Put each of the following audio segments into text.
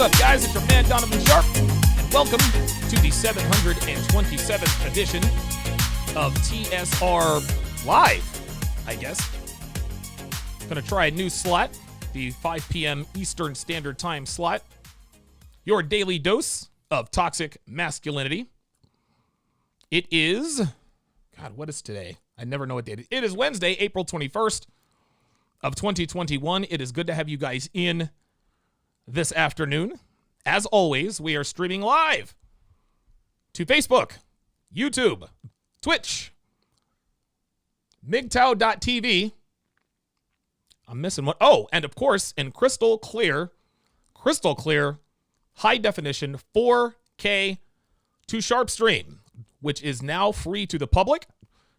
What's up, guys? It's your man, Donovan Sharpe, and welcome to the 727th edition of TSR Live, I guess. Gonna try a new slot, the 5 p.m. Eastern Standard Time slot. Your daily dose of toxic masculinity. It is, God, what is today? I never know what day it is. It is Wednesday, April 21st of 2021. It is good to have you guys in this afternoon. As always, we are streaming live to Facebook, YouTube, Twitch, MGTOW.tv. I'm missing one. Oh, and of course, in crystal clear, high definition 4K to Sharpe Stream, which is now free to the public.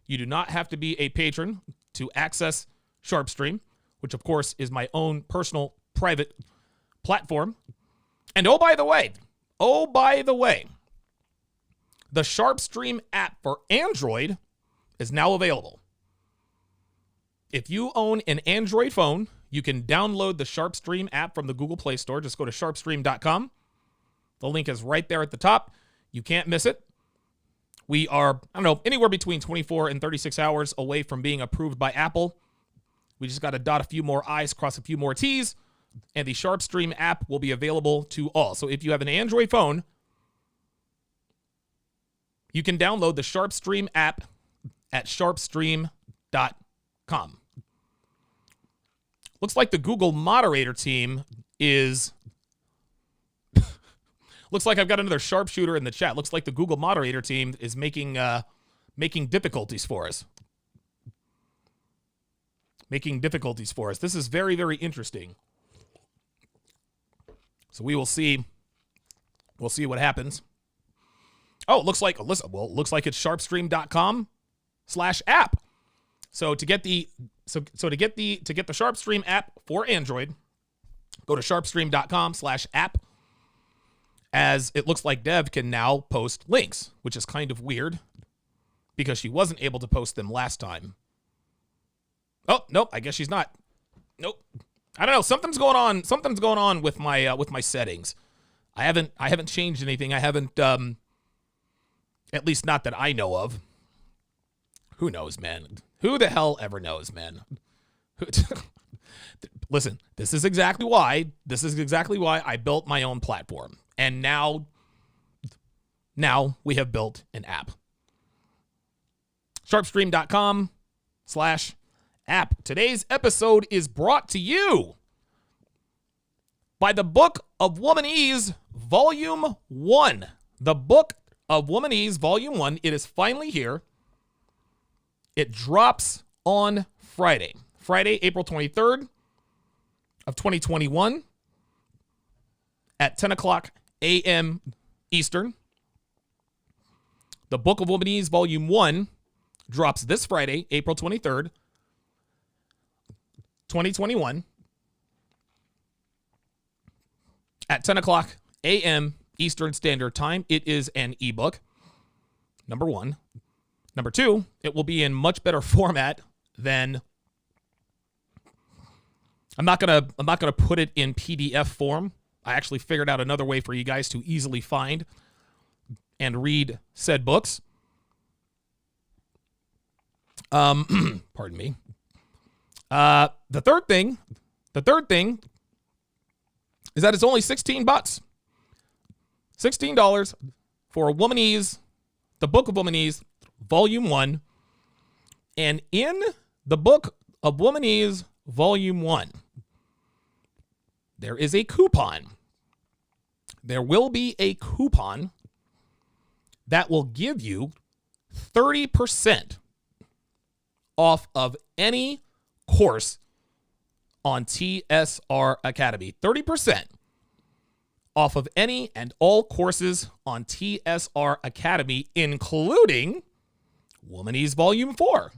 You do not have to be a patron to access Sharpe Stream, which of course is my own personal private platform. And oh, by the way, the Sharpe Stream app for Android is now available. If you own an Android phone, you can download the Sharpe Stream app from the Google Play Store. Just go to sharpestream.com. The link is right there at the top. You can't miss it. We are, anywhere between 24 and 36 hours away from being approved by Apple. We just got to dot a few more I's, cross a few more T's, and the Sharpe Stream app will be available to all. So if you have an Android phone, you can download the Sharpe Stream app at sharpestream.com. Looks like the Google moderator team is... Looks like I've got another sharpshooter in the chat. Looks like the Google moderator team is making difficulties for us. This is very, very interesting. So we will see. We'll see what happens. Oh, it looks like it's sharpestream.com/app. So to get the Sharpe Stream app for Android, go to sharpestream.com/app. As it looks like Dev can now post links, which is kind of weird because she wasn't able to post them last time. Oh, nope, I guess she's not. Nope. I don't know, something's going on with my settings. I haven't changed anything. I haven't at least not that I know of. Who knows, man? Who the hell ever knows, man? Listen, this is exactly why I built my own platform. And now we have built an app. Sharpestream.com/app. Today's episode is brought to you by the Book of Womanese, Volume 1. The Book of Womanese, Volume 1. It is finally here. It drops on Friday, April 23rd of 2021 at 10 o'clock a.m. Eastern. The Book of Womanese, Volume 1 drops this Friday, April 23rd, 2021 at 10 o'clock a.m. Eastern Standard Time. It is an ebook, number one. Number two, it will be in much better format than... I'm not gonna put it in PDF form. I actually figured out another way for you guys to easily find and read said books. Pardon me. The third thing is that it's only $16. $16 for Womanese, the Book of Womanese, Volume 1. And in the Book of Womanese, Volume 1, there is a coupon. There will be a coupon that will give you 30% off of any course on TSR Academy. 30% off of any and all courses on TSR Academy, including Womanese Volume 4,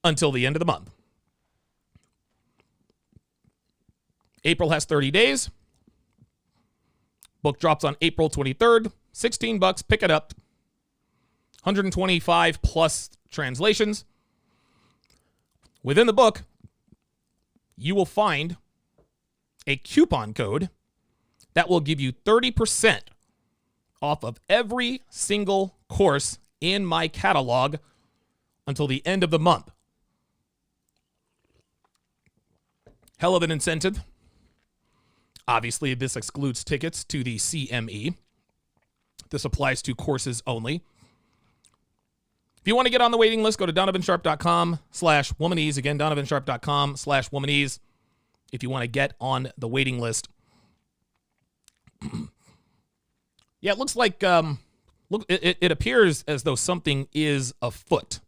until the end of the month. April has 30 days. Book drops on April 23rd. $16. Pick it up. 125 plus translations. Within the book, you will find a coupon code that will give you 30% off of every single course in my catalog until the end of the month. Hell of an incentive. Obviously, this excludes tickets to the CME. This applies to courses only. If you want to get on the waiting list, go to donovansharpe.com/womanese. Again, donovansharpe.com/womanese. If you want to get on the waiting list. Yeah, it looks like, it appears as though something is afoot.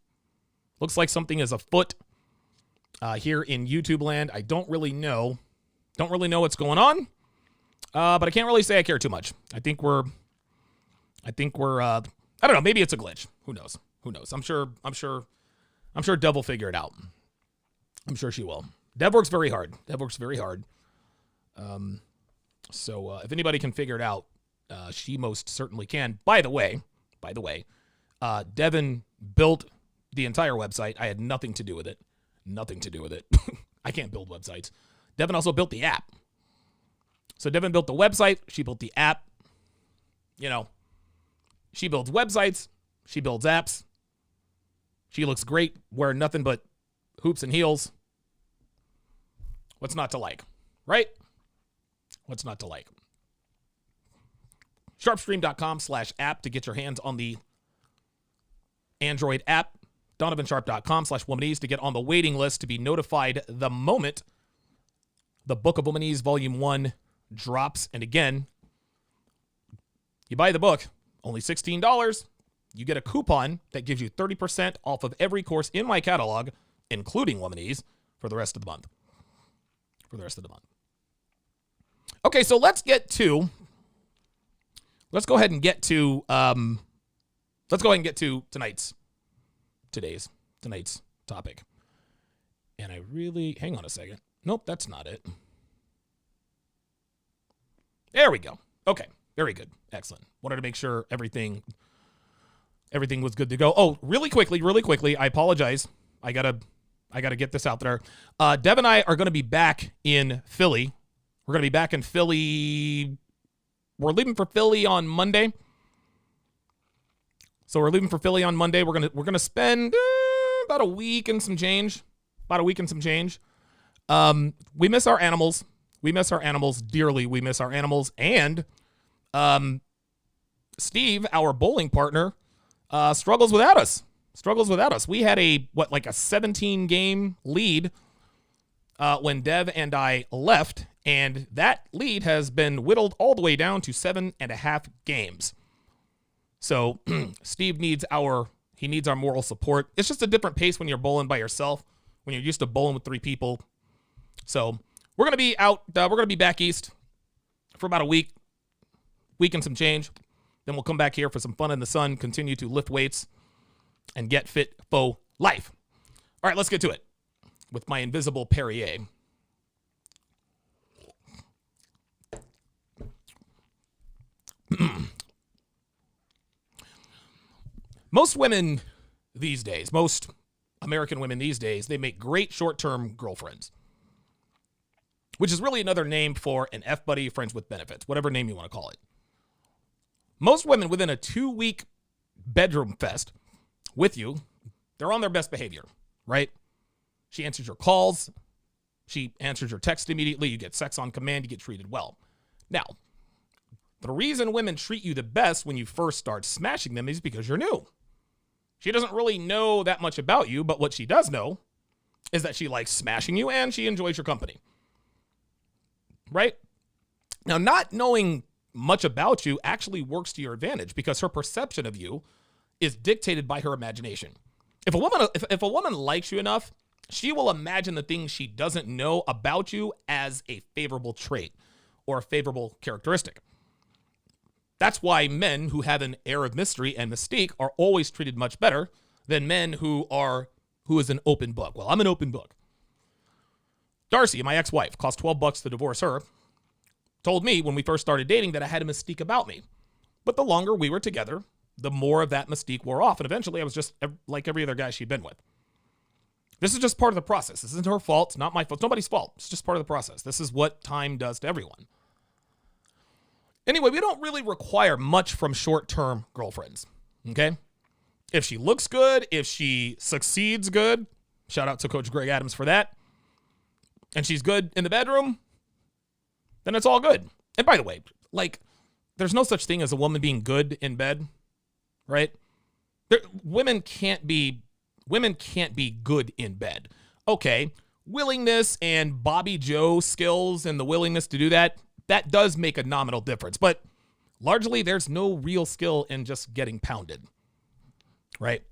Looks like something is afoot here in YouTube land. I don't really know. Don't really know what's going on. But I can't really say I care too much. I think we're, I don't know, maybe it's a glitch. Who knows? I'm sure Dev will figure it out. I'm sure she will. Dev works very hard. So if anybody can figure it out, she most certainly can. By the way, Devin built the entire website. I had nothing to do with it. I can't build websites. Devin also built the app. So Devin built the website. She built the app. You know, she builds websites. She builds apps. She looks great wearing nothing but hoops and heels. What's not to like, right? What's not to like? Sharpstream.com/app to get your hands on the Android app. DonovanSharpe.com/womanese to get on the waiting list to be notified the moment the Book of Womanese Volume 1 drops. And again, you buy the book, only $16. You get a coupon that gives you 30% off of every course in my catalog, including Womanese, for the rest of the month. Okay, so let's go ahead and get to tonight's topic. And hang on a second. Nope, that's not it. There we go. Okay, very good. Excellent. Wanted to make sure everything was good to go. Oh, really quickly, I apologize. I gotta get this out there. Dev and I are gonna be back in Philly. We're gonna be back in Philly. We're leaving for Philly on Monday. We're gonna spend about a week and some change. We miss our animals. Dearly. We miss our animals. And Steve, our bowling partner, struggles without us. We had a 17-game lead when Dev and I left, and that lead has been whittled all the way down to 7.5 games. So Steve needs our moral support. It's just a different pace when you're bowling by yourself, when you're used to bowling with 3 people. So we're going to be out. We're going to be back east for about a week and some change. Then we'll come back here for some fun in the sun, continue to lift weights, and get fit for life. All right, let's get to it with my invisible Perrier. Most American women these days, they make great short-term girlfriends, which is really another name for an F-buddy, friends with benefits, whatever name you want to call it. Most women within a 2-week bedroom fest with you, they're on their best behavior, right? She answers your calls. She answers your text immediately. You get sex on command. You get treated well. Now, the reason women treat you the best when you first start smashing them is because you're new. She doesn't really know that much about you, but what she does know is that she likes smashing you and she enjoys your company. Right? Now, not knowing much about you actually works to your advantage because her perception of you is dictated by her imagination. If a woman likes you enough, she will imagine the things she doesn't know about you as a favorable trait or a favorable characteristic. That's why men who have an air of mystery and mystique are always treated much better than men who is an open book. Well, I'm an open book. Darcy, my ex-wife, cost $12 to divorce her, told me when we first started dating that I had a mystique about me. But the longer we were together, the more of that mystique wore off. And eventually I was just like every other guy she'd been with. This is just part of the process. This isn't her fault. It's not my fault. It's nobody's fault. It's just part of the process. This is what time does to everyone. Anyway, we don't really require much from short-term girlfriends, okay? If she looks good, if she succeeds good, shout out to Coach Greg Adams for that, and she's good in the bedroom, then it's all good. And by the way, like, there's no such thing as a woman being good in bed, right? Women can't be good in bed. Okay, willingness and Bobby Joe skills and the willingness to do that does make a nominal difference. But largely, there's no real skill in just getting pounded, right?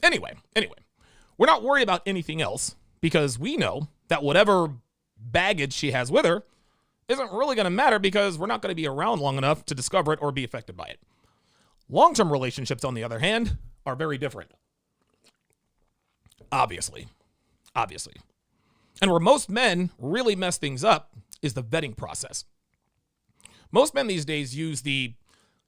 Anyway, we're not worried about anything else because we know that whatever baggage she has with her isn't really going to matter because we're not going to be around long enough to discover it or be affected by it. Long-term relationships, on the other hand, are very different. Obviously. And where most men really mess things up is the vetting process. Most men these days use the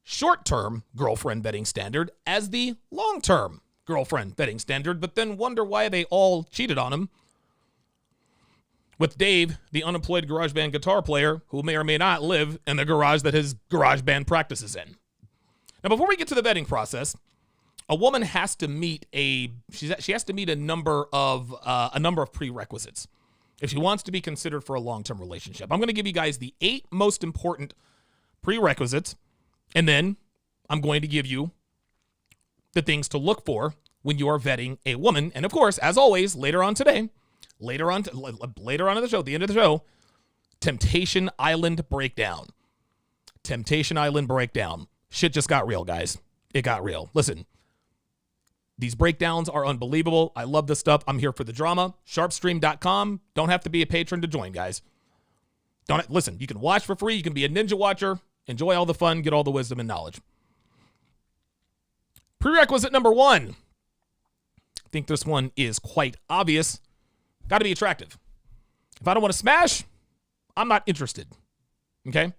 short-term girlfriend vetting standard as the long-term girlfriend vetting standard, but then wonder why they all cheated on him. With Dave, the unemployed garage band guitar player who may or may not live in the garage that his garage band practices in. Now, before we get to the vetting process, a woman has to meet she has to meet a number of prerequisites if she wants to be considered for a long-term relationship. I'm going to give you guys the 8 most important prerequisites, and then I'm going to give you the things to look for when you are vetting a woman. And of course, as always, later on in the show, at the end of the show, Temptation Island breakdown. Temptation Island breakdown. Shit just got real, guys. It got real. Listen, these breakdowns are unbelievable. I love this stuff. I'm here for the drama. Sharpstream.com. Don't have to be a patron to join, guys. Listen, you can watch for free. You can be a ninja watcher. Enjoy all the fun. Get all the wisdom and knowledge. Prerequisite number 1. I think this one is quite obvious. Got to be attractive. If I don't want to smash, I'm not interested. Okay?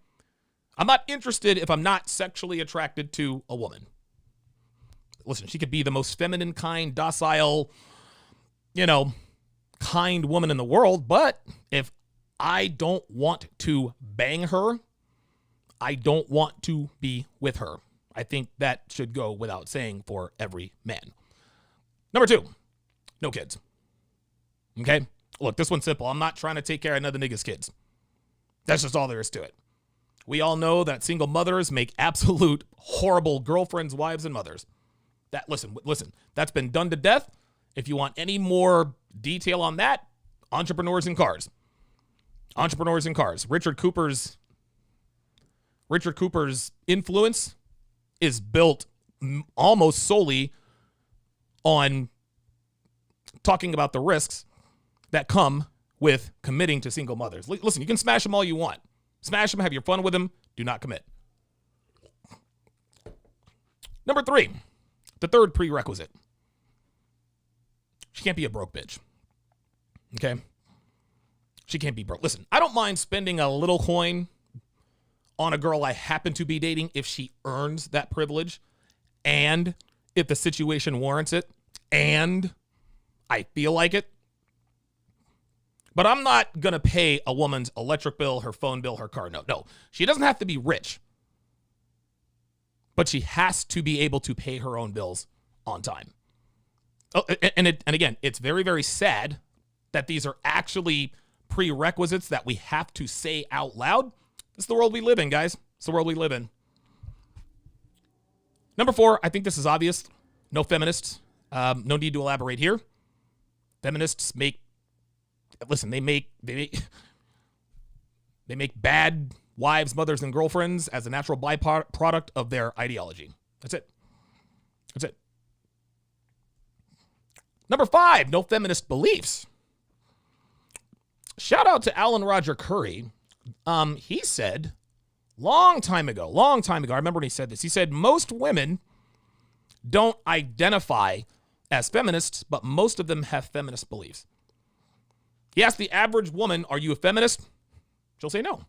I'm not interested if I'm not sexually attracted to a woman. Listen, she could be the most feminine, kind, docile, kind woman in the world, but if I don't want to bang her, I don't want to be with her. I think that should go without saying for every man. Number 2, no kids. Okay? Look, this one's simple. I'm not trying to take care of another nigga's kids. That's just all there is to it. We all know that single mothers make absolute horrible girlfriends, wives, and mothers. Listen, that's been done to death. If you want any more detail on that, Entrepreneurs in Cars. Richard Cooper's influence is built almost solely on talking about the risks that come with committing to single mothers. Listen, you can smash them all you want. Smash them, have your fun with them. Do not commit. Number 3, the 3rd prerequisite. She can't be a broke bitch. Okay? She can't be broke. Listen, I don't mind spending a little coin on a girl I happen to be dating if she earns that privilege and if the situation warrants it and I feel like it. But I'm not going to pay a woman's electric bill, her phone bill, her car note. No, she doesn't have to be rich. But she has to be able to pay her own bills on time. Oh, and again, it's very, very sad that these are actually prerequisites that we have to say out loud. This is the world we live in, guys. It's the world we live in. Number 4, I think this is obvious. No feminists. No need to elaborate here. Feminists make bad wives, mothers, and girlfriends as a natural byproduct of their ideology. That's it. Number 5, no feminist beliefs. Shout out to Alan Roger Curry. He said long time ago, I remember when he said this. He said most women don't identify as feminists, but most of them have feminist beliefs. He asked the average woman, are you a feminist? She'll say no.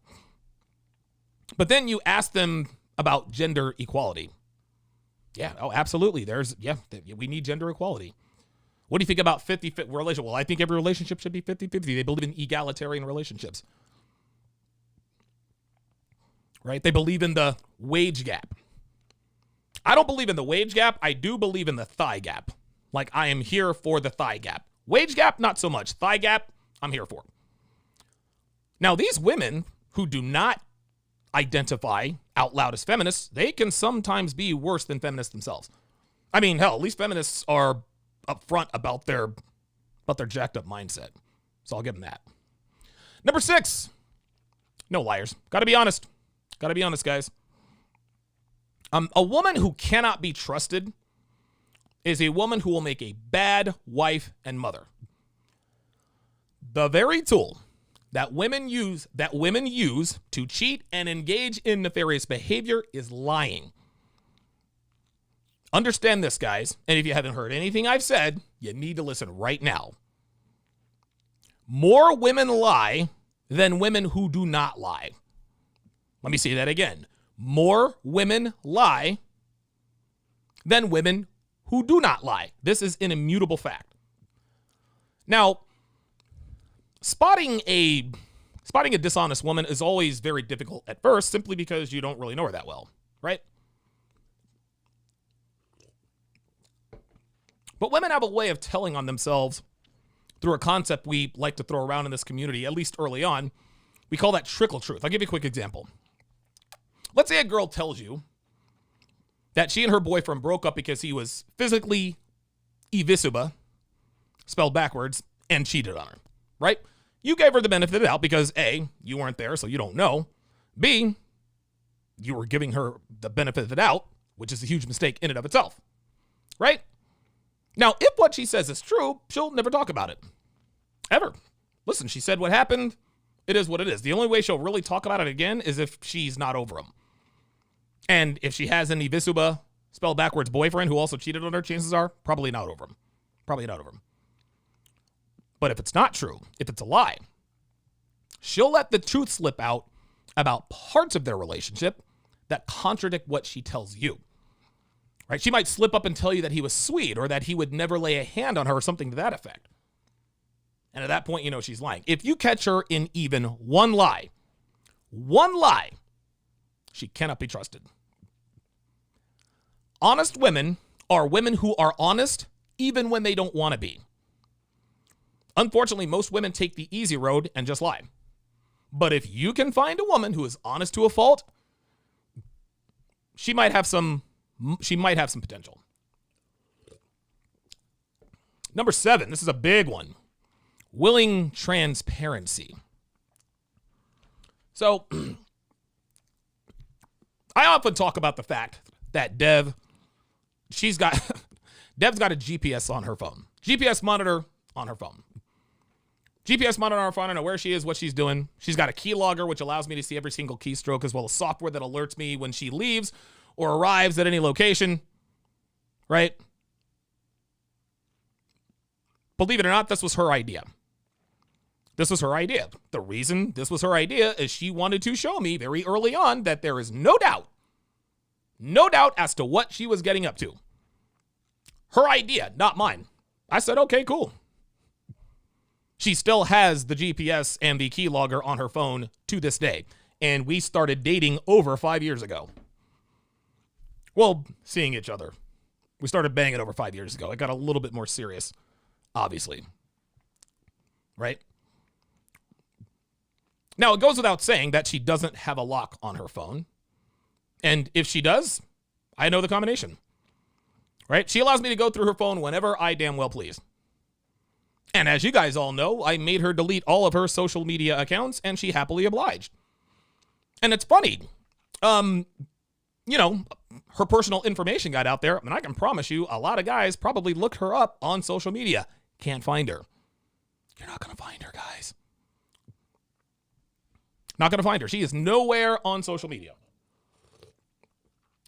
But then you ask them about gender equality. Yeah, oh, absolutely. We need gender equality. What do you think about 50-50 relationship? Well, I think every relationship should be 50-50. They believe in egalitarian relationships. Right? They believe in the wage gap. I don't believe in the wage gap. I do believe in the thigh gap. Like, I am here for the thigh gap. Wage gap, not so much. Thigh gap, I'm here for. Now, these women who do not identify out loud as feminists, they can sometimes be worse than feminists themselves. I mean, hell, at least feminists are upfront about their jacked up mindset. So I'll give them that. Number 6, no liars. Got to be honest. Got to be honest, guys. A woman who cannot be trusted is a woman who will make a bad wife and mother. The very tool that women use to cheat and engage in nefarious behavior is lying. Understand this, guys, and if you haven't heard anything I've said, you need to listen right now. More women lie than women who do not lie. Let me say that again. More women lie than women who do not lie. This is an immutable fact. Now, spotting a dishonest woman is always very difficult at first, simply because you don't really know her that well, right? But women have a way of telling on themselves through a concept we like to throw around in this community, at least early on. We call that trickle truth. I'll give you a quick example. Let's say a girl tells you that she and her boyfriend broke up because he was physically evisuba, spelled backwards, and cheated on her, right? You gave her the benefit of the doubt because A, you weren't there, so you don't know. B, you were giving her the benefit of the doubt, which is a huge mistake in and of itself, right? Now, if what she says is true, she'll never talk about it, ever. Listen, she said what happened. It is what it is. The only way she'll really talk about it again is if she's not over him. And if she has an evisuba, spelled backwards boyfriend who also cheated on her, chances are probably not over him. Probably not over him. But if it's not true, if it's a lie, she'll let the truth slip out about parts of their relationship that contradict what she tells you. Right? She might slip up and tell you that he was sweet or that he would never lay a hand on her or something to that effect. And at that point, you know she's lying. If you catch her in even one lie, she cannot be trusted. Honest women are women who are honest even when they don't want to be. Unfortunately, most women take the easy road and just lie. But if you can find a woman who is honest to a fault, she might have some potential. Number 7, this is a big one. Willing transparency. So, I often talk about the fact that Dev's got a GPS on her phone. GPS monitor on her phone. GPS monitor on her phone. I know where she is, what she's doing. She's got a keylogger, which allows me to see every single keystroke, as well as software that alerts me when she leaves or arrives at any location, right? Believe it or not, this was her idea. This was her idea. The reason this was her idea is she wanted to show me very early on that there is no doubt as to what she was getting up to. Her idea, not mine. I said, okay, cool. She still has the GPS and the keylogger on her phone to this day. And we started dating over 5 years ago. Well, seeing each other. We started banging over 5 years ago. It got a little bit more serious, obviously. Right? Now, it goes without saying that she doesn't have a lock on her phone. And if she does, I know the combination. Right? She allows me to go through her phone whenever I damn well please. And as you guys all know, I made her delete all of her social media accounts, and she happily obliged. And it's funny. Her personal information got out there, and I can promise you a lot of guys probably looked her up on social media. Can't find her. You're not going to find her, guys. Not going to find her. She is nowhere on social media.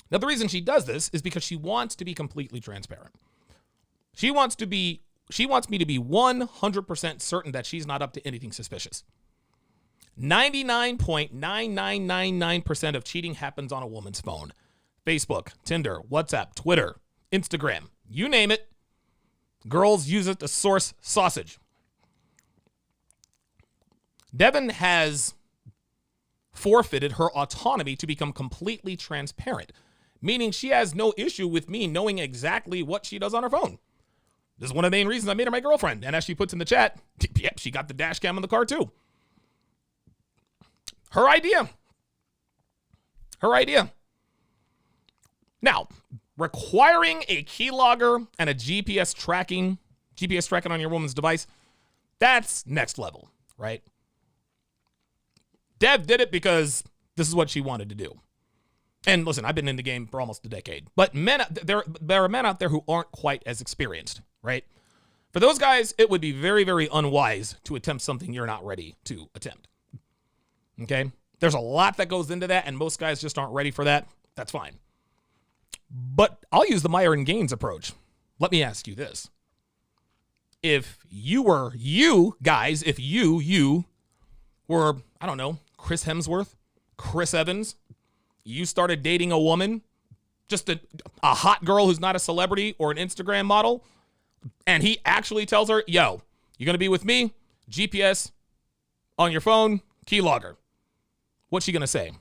Now, the reason she does this is because she wants to be completely transparent. She wants me to be 100% certain that she's not up to anything suspicious. 99.9999% of cheating happens on a woman's phone. Facebook, Tinder, WhatsApp, Twitter, Instagram, you name it. Girls use it to source sausage. Devin has forfeited her autonomy to become completely transparent, meaning she has no issue with me knowing exactly what she does on her phone. This is one of the main reasons I made her my girlfriend. And as she puts in the chat, yep, she got the dash cam in the car too. Her idea. Her idea. Now, requiring a keylogger and a GPS tracking on your woman's device, that's next level, right? Dev did it because this is what she wanted to do. And listen, I've been in the game for almost a decade, but there are men out there who aren't quite as experienced, right? For those guys, it would be very, very unwise to attempt something you're not ready to attempt. Okay? There's a lot that goes into that, and most guys just aren't ready for that. That's fine. But I'll use the Myron Gaines approach. Let me ask you this. If you were, if you were, I don't know, Chris Hemsworth, Chris Evans, you started dating a woman, just a hot girl who's not a celebrity or an Instagram model, and he actually tells her, yo, you're going to be with me, GPS on your phone, keylogger. What's she going to say?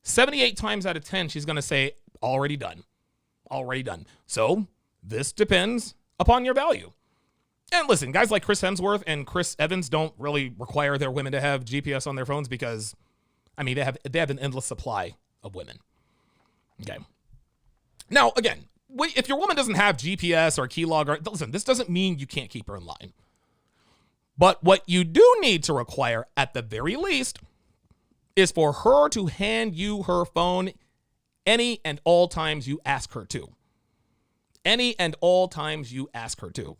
78 times out of 10, she's going to say, already done. Already done. So this depends upon your value. And listen, guys like Chris Hemsworth and Chris Evans don't really require their women to have GPS on their phones because, I mean, they have an endless supply of women. Okay. Now, again, if your woman doesn't have GPS or keylogger, listen, this doesn't mean you can't keep her in line. But what you do need to require, at the very least, is for her to hand you her phone any and all times you ask her to. Any and all times you ask her to.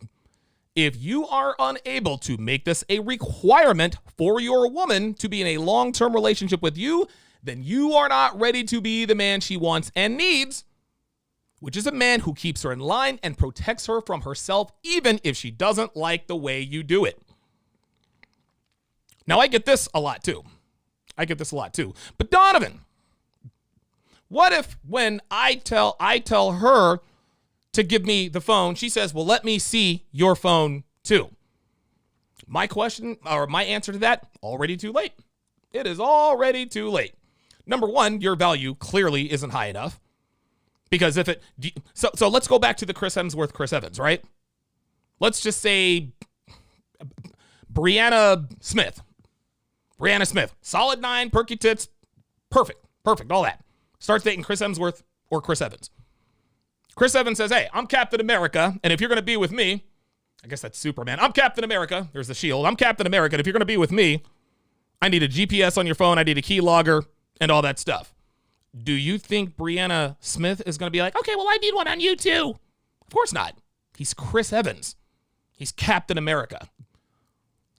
If you are unable to make this a requirement for your woman to be in a long-term relationship with you, then you are not ready to be the man she wants and needs, which is a man who keeps her in line and protects her from herself, even if she doesn't like the way you do it. Now, I get this a lot too. But Donovan, what if when I tell her to give me the phone, she says, well, let me see your phone too? My question, or my answer to that, already too late. It is already too late. Number one, your value clearly isn't high enough. Because if it, so let's go back to the Chris Hemsworth, Chris Evans, right? Let's just say Brianna Smith, solid 9, perky tits, perfect, all that. Starts dating Chris Hemsworth or Chris Evans. Chris Evans says, hey, I'm Captain America, and if you're going to be with me, I guess that's Superman. I'm Captain America. There's the shield. I'm Captain America, and if you're going to be with me, I need a GPS on your phone, I need a keylogger, and all that stuff. Do you think Brianna Smith is going to be like, okay, well, I need one on you too? Of course not. He's Chris Evans. He's Captain America.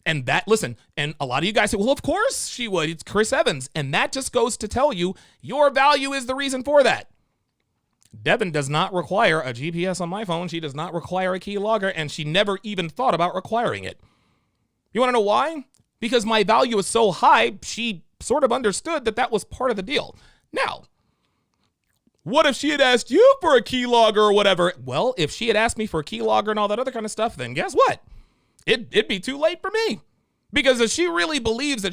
And that, listen, and a lot of you guys say, well, of course she would. It's Chris Evans. And that just goes to tell you your value is the reason for that. Devin does not require a GPS on my phone. She does not require a keylogger, and she never even thought about requiring it. You want to know why? Because my value is so high, she sort of understood that that was part of the deal. Now, what if she had asked you for a keylogger or whatever? Well, if she had asked me for a keylogger and all that other kind of stuff, then guess what? It'd be too late for me. Because if she really believes that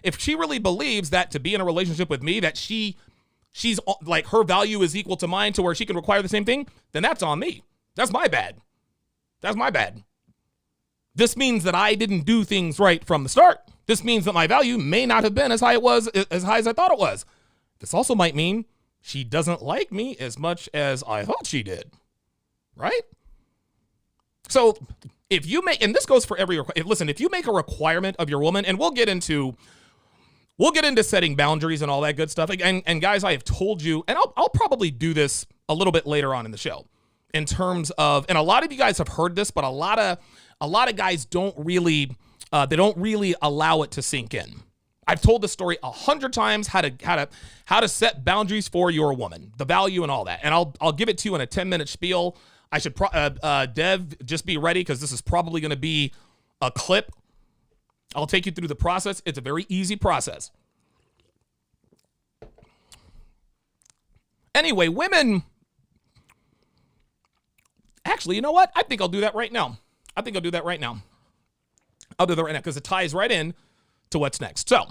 if she really believes that to be in a relationship with me, that she's like her value is equal to mine to where she can require the same thing, then that's on me. That's my bad. This means that I didn't do things right from the start. This means that my value may not have been as high as I thought it was. This also might mean she doesn't like me as much as I thought she did, right? So if you make, and this goes for if you make a requirement of your woman, and we'll get into setting boundaries and all that good stuff. And guys, I have told you, and I'll probably do this a little bit later on in the show, in terms of, and a lot of you guys have heard this, but a lot of guys don't really allow it to sink in. I've told this story 100 times, how to set boundaries for your woman, the value and all that. And I'll give it to you in a 10-minute spiel. I should, Dev, just be ready, because this is probably going to be a clip. I'll take you through the process. It's a very easy process. Anyway, women Actually, you know what? I think I'll do that right now. I'll do that right now because it ties right in to what's next. So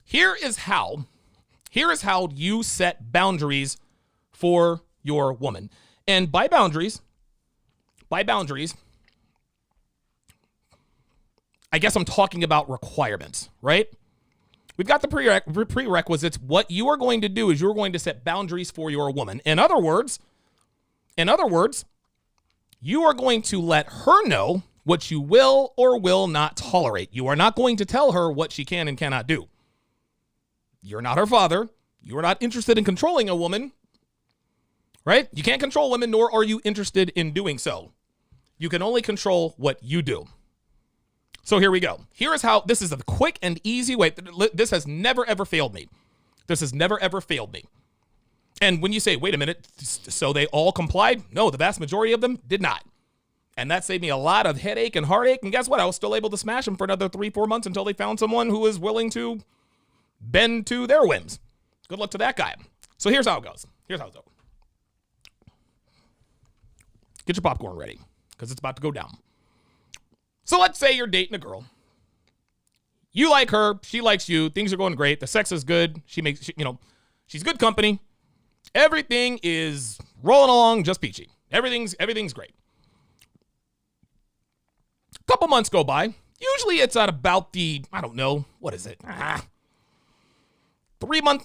here is how you set boundaries for your woman. And by boundaries, I guess I'm talking about requirements, right? We've got the prerequisites. What you are going to do is you're going to set boundaries for your woman. In other words, you are going to let her know what you will or will not tolerate. You are not going to tell her what she can and cannot do. You're not her father. You are not interested in controlling a woman, right? You can't control women, nor are you interested in doing so. You can only control what you do. So here we go. Here is how, this is a quick and easy way. This has never, ever failed me. And when you say, wait a minute, so they all complied? No, the vast majority of them did not. And that saved me a lot of headache and heartache. And guess what? I was still able to smash them for another 3-4 months until they found someone who was willing to bend to their whims. Good luck to that guy. So here's how it goes. Get your popcorn ready because it's about to go down. So let's say you're dating a girl. You like her. She likes you. Things are going great. The sex is good. She's good company. Everything is rolling along just peachy. Everything's great. A couple months go by. Usually it's at about the, 3-month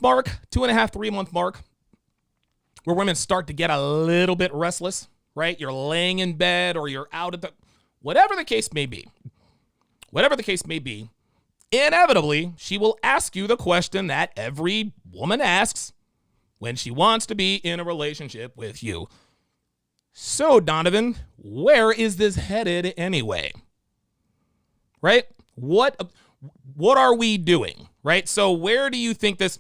mark, 2.5, 3-month mark, where women start to get a little bit restless, right? You're laying in bed or you're out at the, whatever the case may be, inevitably, she will ask you the question that every woman asks when she wants to be in a relationship with you. So, Donovan, where is this headed anyway? Right? What are we doing? Right? So where do you think this,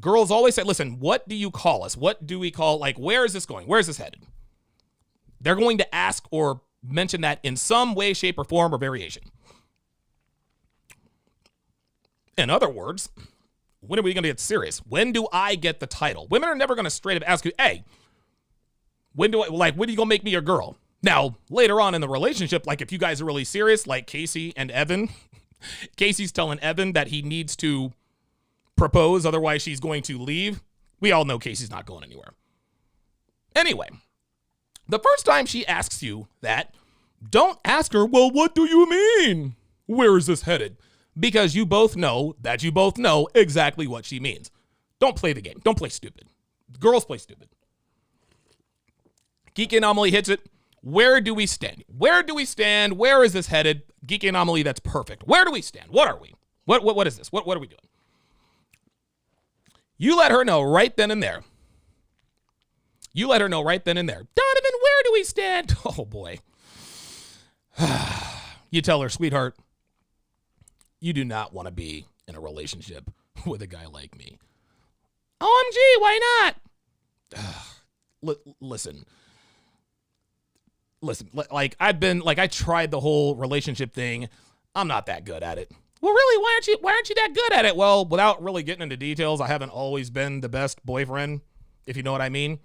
girls always say, listen, what do you call us? What do we call, where is this going? Where is this headed? They're going to ask or mention that in some way, shape, or form or variation. In other words, when are we going to get serious? When do I get the title? Women are never going to straight up ask you, hey, when are you going to make me your girl? Now, later on in the relationship, if you guys are really serious, like Casey and Evan, Casey's telling Evan that he needs to propose, otherwise she's going to leave. We all know Casey's not going anywhere. Anyway, the first time she asks you that, don't ask her, well, what do you mean? Where is this headed? Because you both know exactly what she means. Don't play the game. Don't play stupid. Girls play stupid. Geeky Anomaly hits it. Where do we stand? Where is this headed? Geeky Anomaly, that's perfect. Where do we stand? What are we? What is this? What are we doing? You let her know right then and there. Donovan, where do we stand? Oh, boy. You tell her, sweetheart, you do not want to be in a relationship with a guy like me. OMG, why not? Listen, I tried the whole relationship thing. I'm not that good at it. Well, really, why aren't you that good at it? Well, without really getting into details, I haven't always been the best boyfriend, if you know what I mean.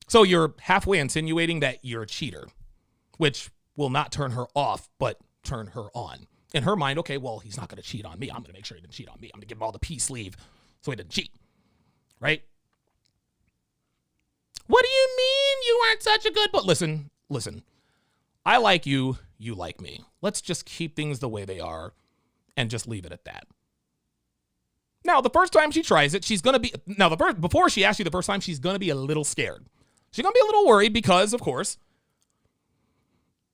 So you're halfway insinuating that you're a cheater, which will not turn her off, but turn her on. In her mind, okay, well, he's not going to cheat on me. I'm going to make sure he didn't cheat on me. I'm going to give him all the peace leave so he didn't cheat, right? What do you mean you aren't such a good listen. I like you, you like me. Let's just keep things the way they are and just leave it at that. Now, the first time she tries it, she's going to be, before she asks you the first time, she's going to be a little scared. She's going to be a little worried because, of course,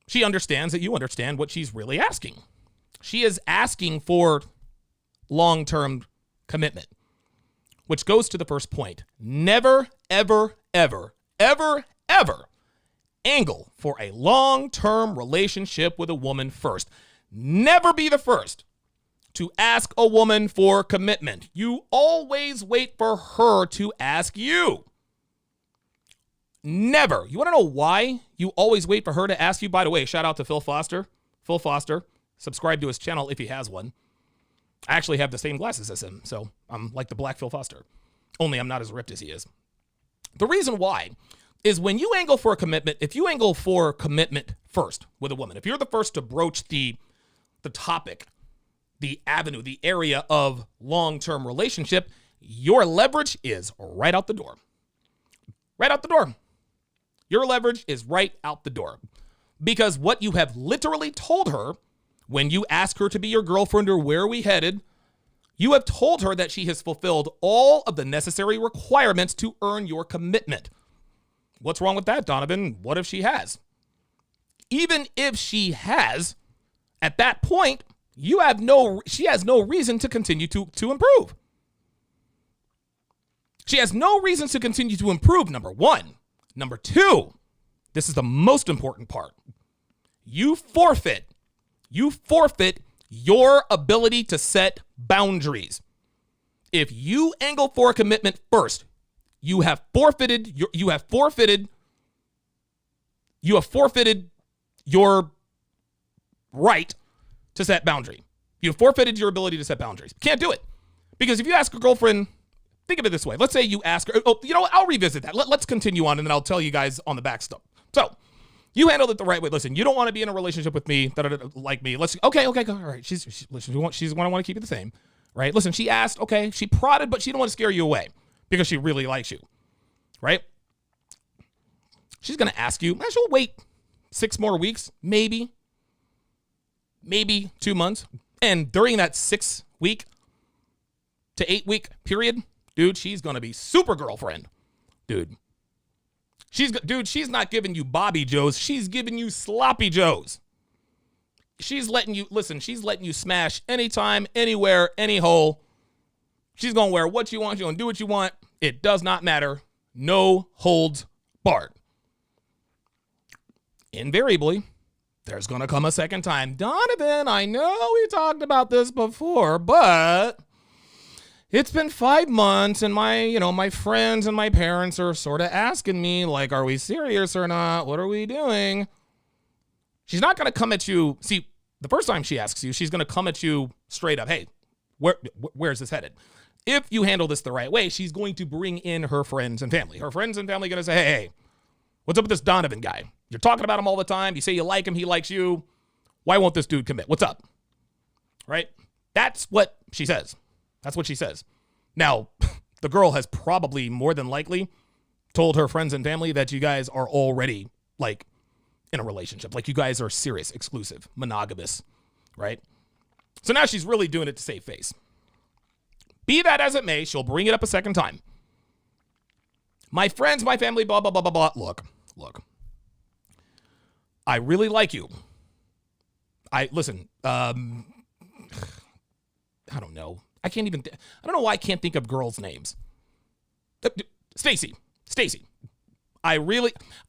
she understands that you understand what she's really asking. She is asking for long-term commitment, which goes to the first point. Never, ever, ever, ever, ever angle for a long-term relationship with a woman first. Never be the first to ask a woman for commitment. You always wait for her to ask you. Never. You want to know why you always wait for her to ask you? By the way, shout out to Phil Foster. Phil Foster. Subscribe to his channel if he has one. I actually have the same glasses as him, so I'm like the Black Phil Foster. Only I'm not as ripped as he is. The reason why is when you angle for a commitment, if you angle for commitment first with a woman, if you're the first to broach the topic, the avenue, the area of long-term relationship, your leverage is right out the door. Right out the door. Your leverage is right out the door. Because what you have literally told her when you ask her to be your girlfriend or where are we headed, you have told her that she has fulfilled all of the necessary requirements to earn your commitment. What's wrong with that, Donovan? What if she has? Even if she has, at that point, she has no reason to continue to improve. She has no reason to continue to improve, number one. Number two, this is the most important part. You forfeit your ability to set boundaries. If you angle for a commitment first, you have forfeited your right to set boundary. You have forfeited your ability to set boundaries. Can't do it. Because if you ask a girlfriend, think of it this way. Let's say you ask her, oh, you know what? I'll revisit that. Let's continue on and then I'll tell you guys on the back stuff. So you handled it the right way. Listen, you don't want to be in a relationship with me like me. Okay, go. All right. She's going to want to keep it the same, right? Listen, she asked, okay, she prodded, but she don't want to scare you away because she really likes you, right? She's going to ask you, and she'll wait 6 more weeks, maybe 2 months. And during that 6-week to 8-week period, dude, she's going to be super girlfriend. Dude, she's not giving you Bobby Joes. She's giving you sloppy Joes. She's letting you smash anytime, anywhere, any hole. She's going to wear what you want. She's going to do what you want. It does not matter. No holds barred. Invariably, there's going to come a second time. Donovan, I know we talked about this before, but it's been 5 months and my friends and my parents are sort of asking me, like, are we serious or not? What are we doing? She's not going to come at you. See, the first time she asks you, she's going to come at you straight up. Hey, where's this headed? If you handle this the right way, she's going to bring in her friends and family. Her friends and family are going to say, hey, what's up with this Donovan guy? You're talking about him all the time. You say you like him. He likes you. Why won't this dude commit? What's up? Right? That's what she says. That's what she says. Now, the girl has probably more than likely told her friends and family that you guys are already like in a relationship. Like you guys are serious, exclusive, monogamous, right? So now she's really doing it to save face. Be that as it may, she'll bring it up a second time. My friends, my family, blah, blah, blah, blah, blah. Look. I really like you. I don't know. I don't know why I can't think of girls' names. Stacy. I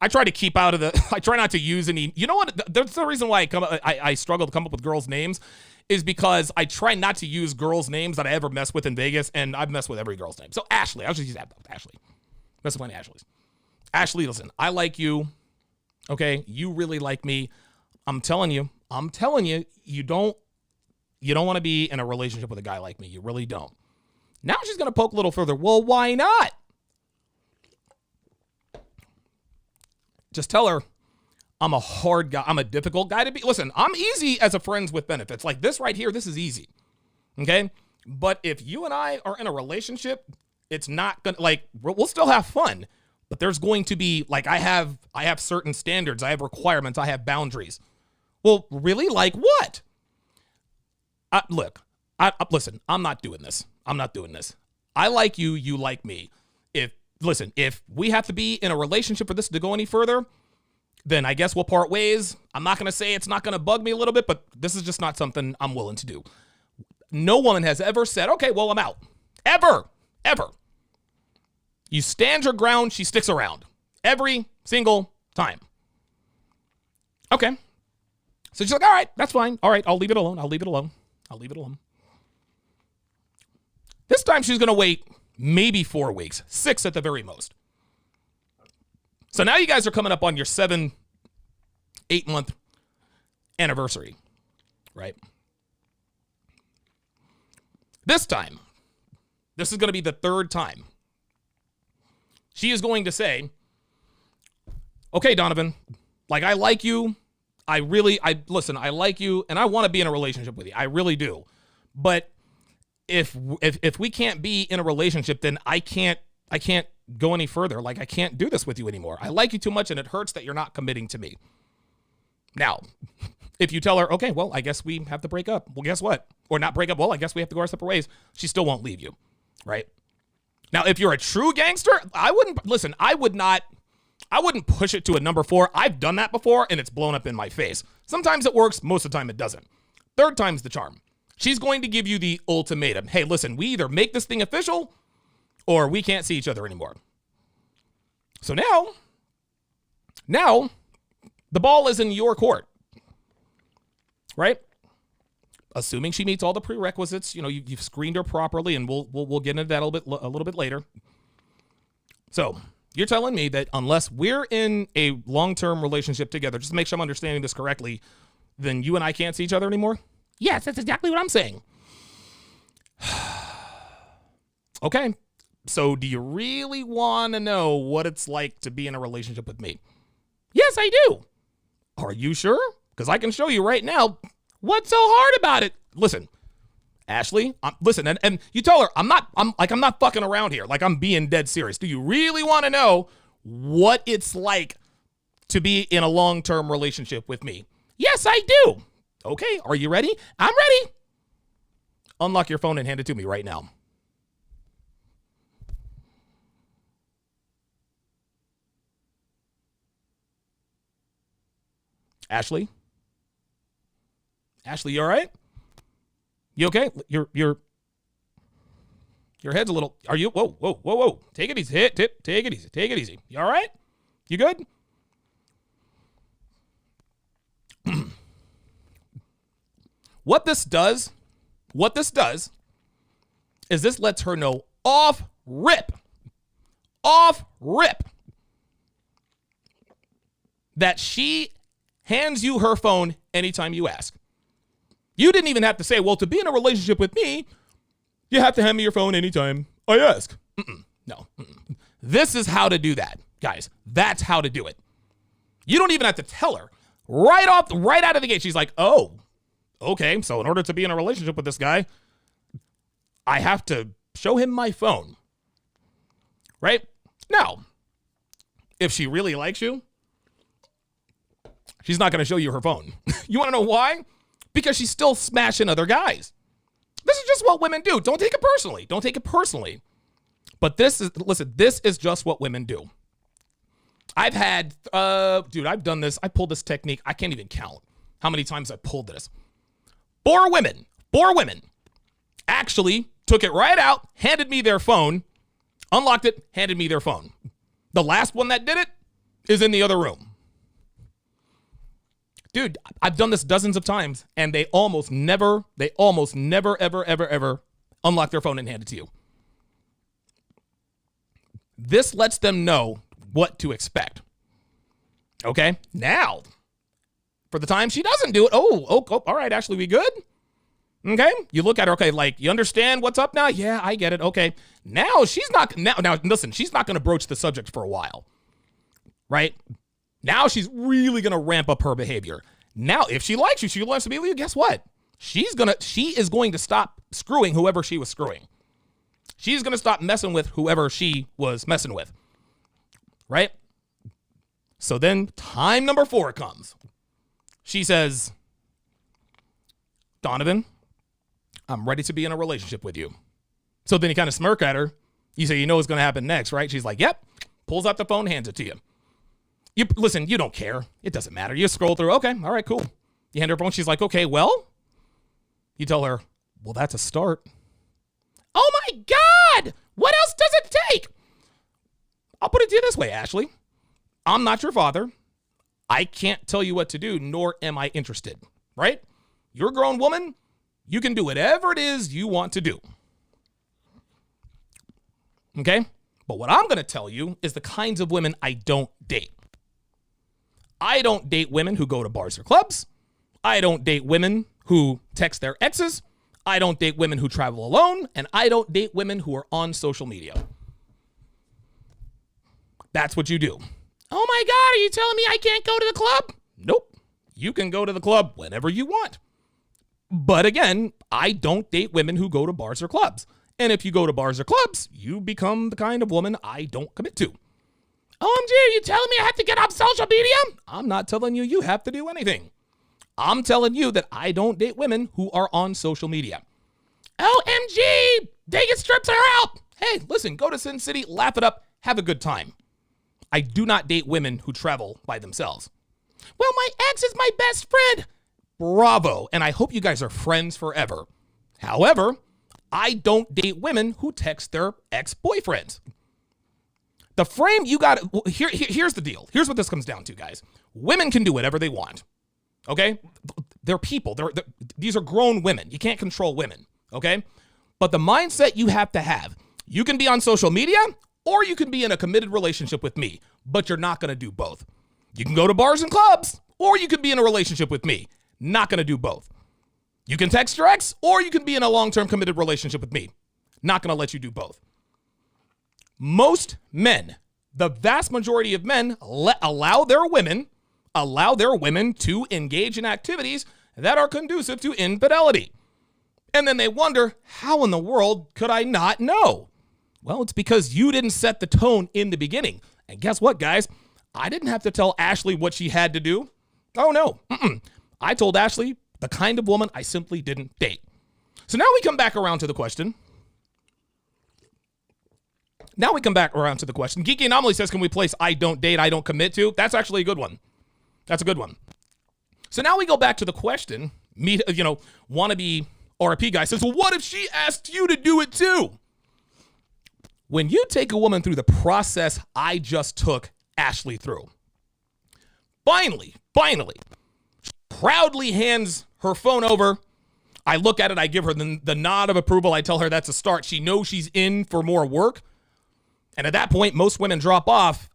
try to keep out of I try not to use any, you know what? That's the reason why I struggle to come up with girls' names is because I try not to use girls' names that I ever mess with in Vegas, and I've messed with every girl's name. So Ashley, I'll just use that. Ashley. Mess with plenty of Ashleys. Ashley, listen, I like you. Okay, you really like me. I'm telling you, you don't want to be in a relationship with a guy like me. You really don't. Now she's going to poke a little further. Well, why not? Just tell her I'm a hard guy. I'm a difficult guy to be. Listen, I'm easy as a friends with benefits. Like this right here, this is easy. Okay? But if you and I are in a relationship, it's not going to, like, we'll still have fun. But there's going to be, like, I have certain standards. I have requirements. I have boundaries. Well, really? Like what? Listen, I'm not doing this. I like you. You like me. If we have to be in a relationship for this to go any further, then I guess we'll part ways. I'm not going to say it's not going to bug me a little bit, but this is just not something I'm willing to do. No woman has ever said, okay, well, I'm out. Ever. You stand your ground, she sticks around. Every single time. Okay. So she's like, all right, that's fine. All right, I'll leave it alone. This time she's going to wait maybe 4 weeks, 6 at the very most. So now you guys are coming up on your 7-8 month anniversary, right? This time, this is going to be the third time. She is going to say, okay, Donovan, like, I like you. Listen, I like you and I want to be in a relationship with you. I really do. But if we can't be in a relationship, then I can't go any further. Like, I can't do this with you anymore. I like you too much and it hurts that you're not committing to me. Now, if you tell her, okay, well, I guess we have to break up. Well, guess what? Or not break up. Well, I guess we have to go our separate ways. She still won't leave you, right? Now, if you're a true gangster, I wouldn't push it to a number 4. I've done that before and it's blown up in my face. Sometimes it works. Most of the time it doesn't. Third time's the charm. She's going to give you the ultimatum. Hey, listen, we either make this thing official or we can't see each other anymore. So now the ball is in your court, right? Assuming she meets all the prerequisites, you've screened her properly, and we'll get into that a little bit later. So you're telling me that unless we're in a long-term relationship together, just to make sure I'm understanding this correctly, then you and I can't see each other anymore? Yes, that's exactly what I'm saying. Okay, so do you really want to know what it's like to be in a relationship with me? Yes, I do. Are you sure? Because I can show you right now. What's so hard about it? Listen, Ashley, listen, and you tell her, I'm not fucking around here. Like, I'm being dead serious. Do you really want to know what it's like to be in a long-term relationship with me? Yes, I do. Okay, are you ready? I'm ready. Unlock your phone and hand it to me right now. Ashley? Ashley, you all right? You okay? Your head's a little, are you? Whoa. Take it easy. Take it easy. You all right? You good? What this does is this lets her know off rip, that she hands you her phone anytime you ask. You didn't even have to say, well, to be in a relationship with me, you have to hand me your phone anytime I ask. No. This is how to do that, guys. That's how to do it. You don't even have to tell her. Right out of the gate, she's like, oh, okay, so in order to be in a relationship with this guy, I have to show him my phone. Right? Now, if she really likes you, she's not going to show you her phone. You want to know why? Because she's still smashing other guys. This is just what women do. Don't take it personally. But this is just what women do. I've done this. I pulled this technique. I can't even count how many times I pulled this. Four women actually took it right out, handed me their phone, unlocked it, handed me their phone. The last one that did it is in the other room. Dude, I've done this dozens of times, and they almost never, ever unlock their phone and hand it to you. This lets them know what to expect. Okay? Now, for the time she doesn't do it, oh, all right, Ashley, we good? Okay? You look at her, okay, like, you understand what's up now? Yeah, I get it. Okay. Now, listen, she's not going to broach the subject for a while. Right? Now she's really going to ramp up her behavior. Now, if she likes you, she wants to be with you, guess what? She is going to stop screwing whoever she was screwing. She's going to stop messing with whoever she was messing with. Right? So then time number 4 comes. She says, Donovan, I'm ready to be in a relationship with you. So then you kind of smirk at her. You say, you know what's going to happen next, right? She's like, yep. Pulls out the phone, hands it to you. Listen, you don't care. It doesn't matter. You scroll through. Okay, all right, cool. You hand her phone. She's like, okay, well. You tell her, well, that's a start. Oh my God! What else does it take? I'll put it to you this way, Ashley. I'm not your father. I can't tell you what to do, nor am I interested, right? You're a grown woman. You can do whatever it is you want to do. Okay? But what I'm going to tell you is the kinds of women I don't date. I don't date women who go to bars or clubs. I don't date women who text their exes. I don't date women who travel alone. And I don't date women who are on social media. That's what you do. Oh my God, are you telling me I can't go to the club? Nope. You can go to the club whenever you want. But again, I don't date women who go to bars or clubs. And if you go to bars or clubs, you become the kind of woman I don't commit to. OMG, are you telling me I have to get off social media? I'm not telling you you have to do anything. I'm telling you that I don't date women who are on social media. OMG, Vegas strips are out. Hey, listen, go to Sin City, laugh it up, have a good time. I do not date women who travel by themselves. Well, my ex is my best friend. Bravo, and I hope you guys are friends forever. However, I don't date women who text their ex-boyfriends. The frame you got, here's the deal. Here's what this comes down to, guys. Women can do whatever they want, okay? They're people. These are grown women. You can't control women, okay? But the mindset you have to have, you can be on social media or you can be in a committed relationship with me, but you're not going to do both. You can go to bars and clubs or you can be in a relationship with me. Not going to do both. You can text your ex or you can be in a long-term committed relationship with me. Not going to let you do both. Most men, the vast majority of men, allow their women to engage in activities that are conducive to infidelity. And then they wonder, how in the world could I not know? Well, it's because you didn't set the tone in the beginning. And guess what, guys? I didn't have to tell Ashley what she had to do. Oh, no. I told Ashley the kind of woman I simply didn't date. So now we come back around to the question. Geeky Anomaly says, can we place I don't date, I don't commit to? That's actually a good one. That's a good one. So now we go back to the question. Wannabe RP guy says, well, what if she asked you to do it too? When you take a woman through the process I just took Ashley through, finally, she proudly hands her phone over. I look at it, I give her the nod of approval. I tell her that's a start. She knows she's in for more work. And at that point, most women drop off.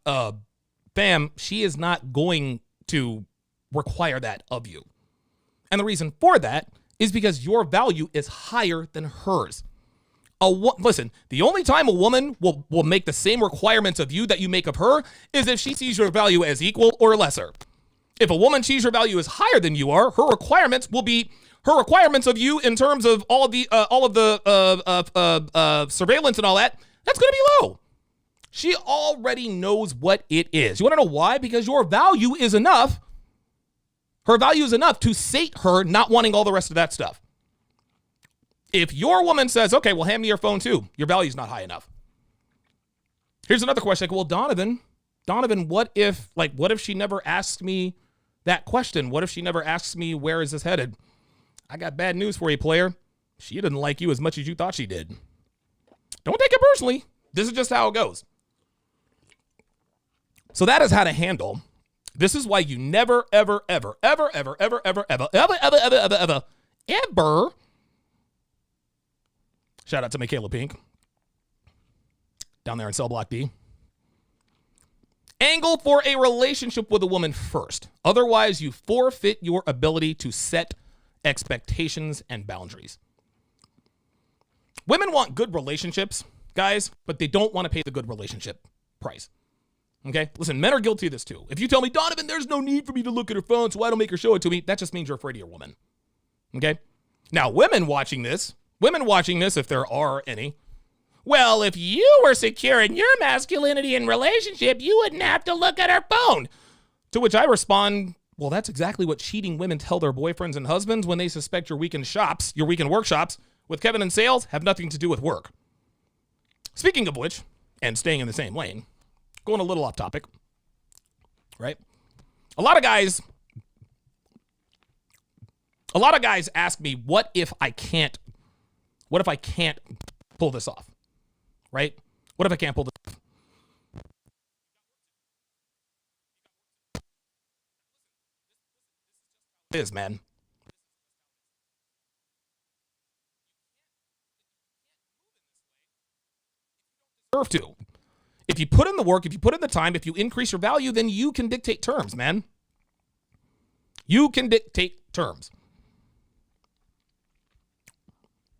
Bam, she is not going to require that of you. And the reason for that is because your value is higher than hers. Listen, the only time a woman will make the same requirements of you that you make of her is if she sees your value as equal or lesser. If a woman sees your value as higher than you are, her requirements will be her requirements of you in terms of all of the surveillance and all that. That's going to be low. She already knows what it is. You want to know why? Because your value is enough. Her value is enough to sate her not wanting all the rest of that stuff. If your woman says, okay, well, hand me your phone too, your value is not high enough. Here's another question. Well, Donovan, what if she never asks me that question? What if she never asks me, where is this headed? I got bad news for you, player. She didn't like you as much as you thought she did. Don't take it personally. This is just how it goes. So that is how to handle. This is why you never, ever, ever, ever, ever, ever, ever, ever, ever, ever, ever, ever, ever, ever. Shout out to Michaela Pink down there in Cell Block D. Angle for a relationship with a woman first. Otherwise, you forfeit your ability to set expectations and boundaries. Women want good relationships, guys, but they don't want to pay the good relationship price. Okay? Listen, men are guilty of this too. If you tell me, Donovan, there's no need for me to look at her phone, so I don't make her show it to me, that just means you're afraid of your woman. Okay? Now, women watching this, if there are any, well, if you were secure in your masculinity and relationship, you wouldn't have to look at her phone. To which I respond, well, that's exactly what cheating women tell their boyfriends and husbands when they suspect your weekend workshops with Kevin and sales have nothing to do with work. Speaking of which, and staying in the same lane, going a little off topic, right? A lot of guys ask me, what if I can't pull this off, right? What if I can't pull this off? It is, man. Deserve to. If you put in the work, if you put in the time, if you increase your value, then you can dictate terms, man. You can dictate terms.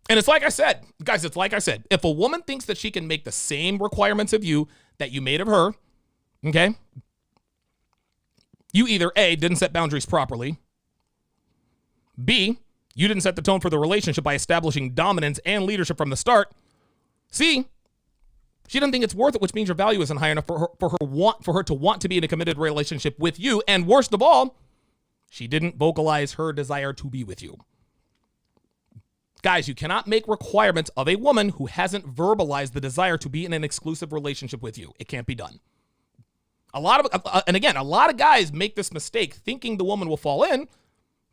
And it's like I said, guys, if a woman thinks that she can make the same requirements of you that you made of her, okay, You either A, didn't set boundaries properly, B, you didn't set the tone for the relationship by establishing dominance and leadership from the start, C, she doesn't think it's worth it, which means your value isn't high enough for her to want to be in a committed relationship with you, and worst of all, she didn't vocalize her desire to be with you. Guys, you cannot make requirements of a woman who hasn't verbalized the desire to be in an exclusive relationship with you. It can't be done. A lot of guys make this mistake thinking the woman will fall in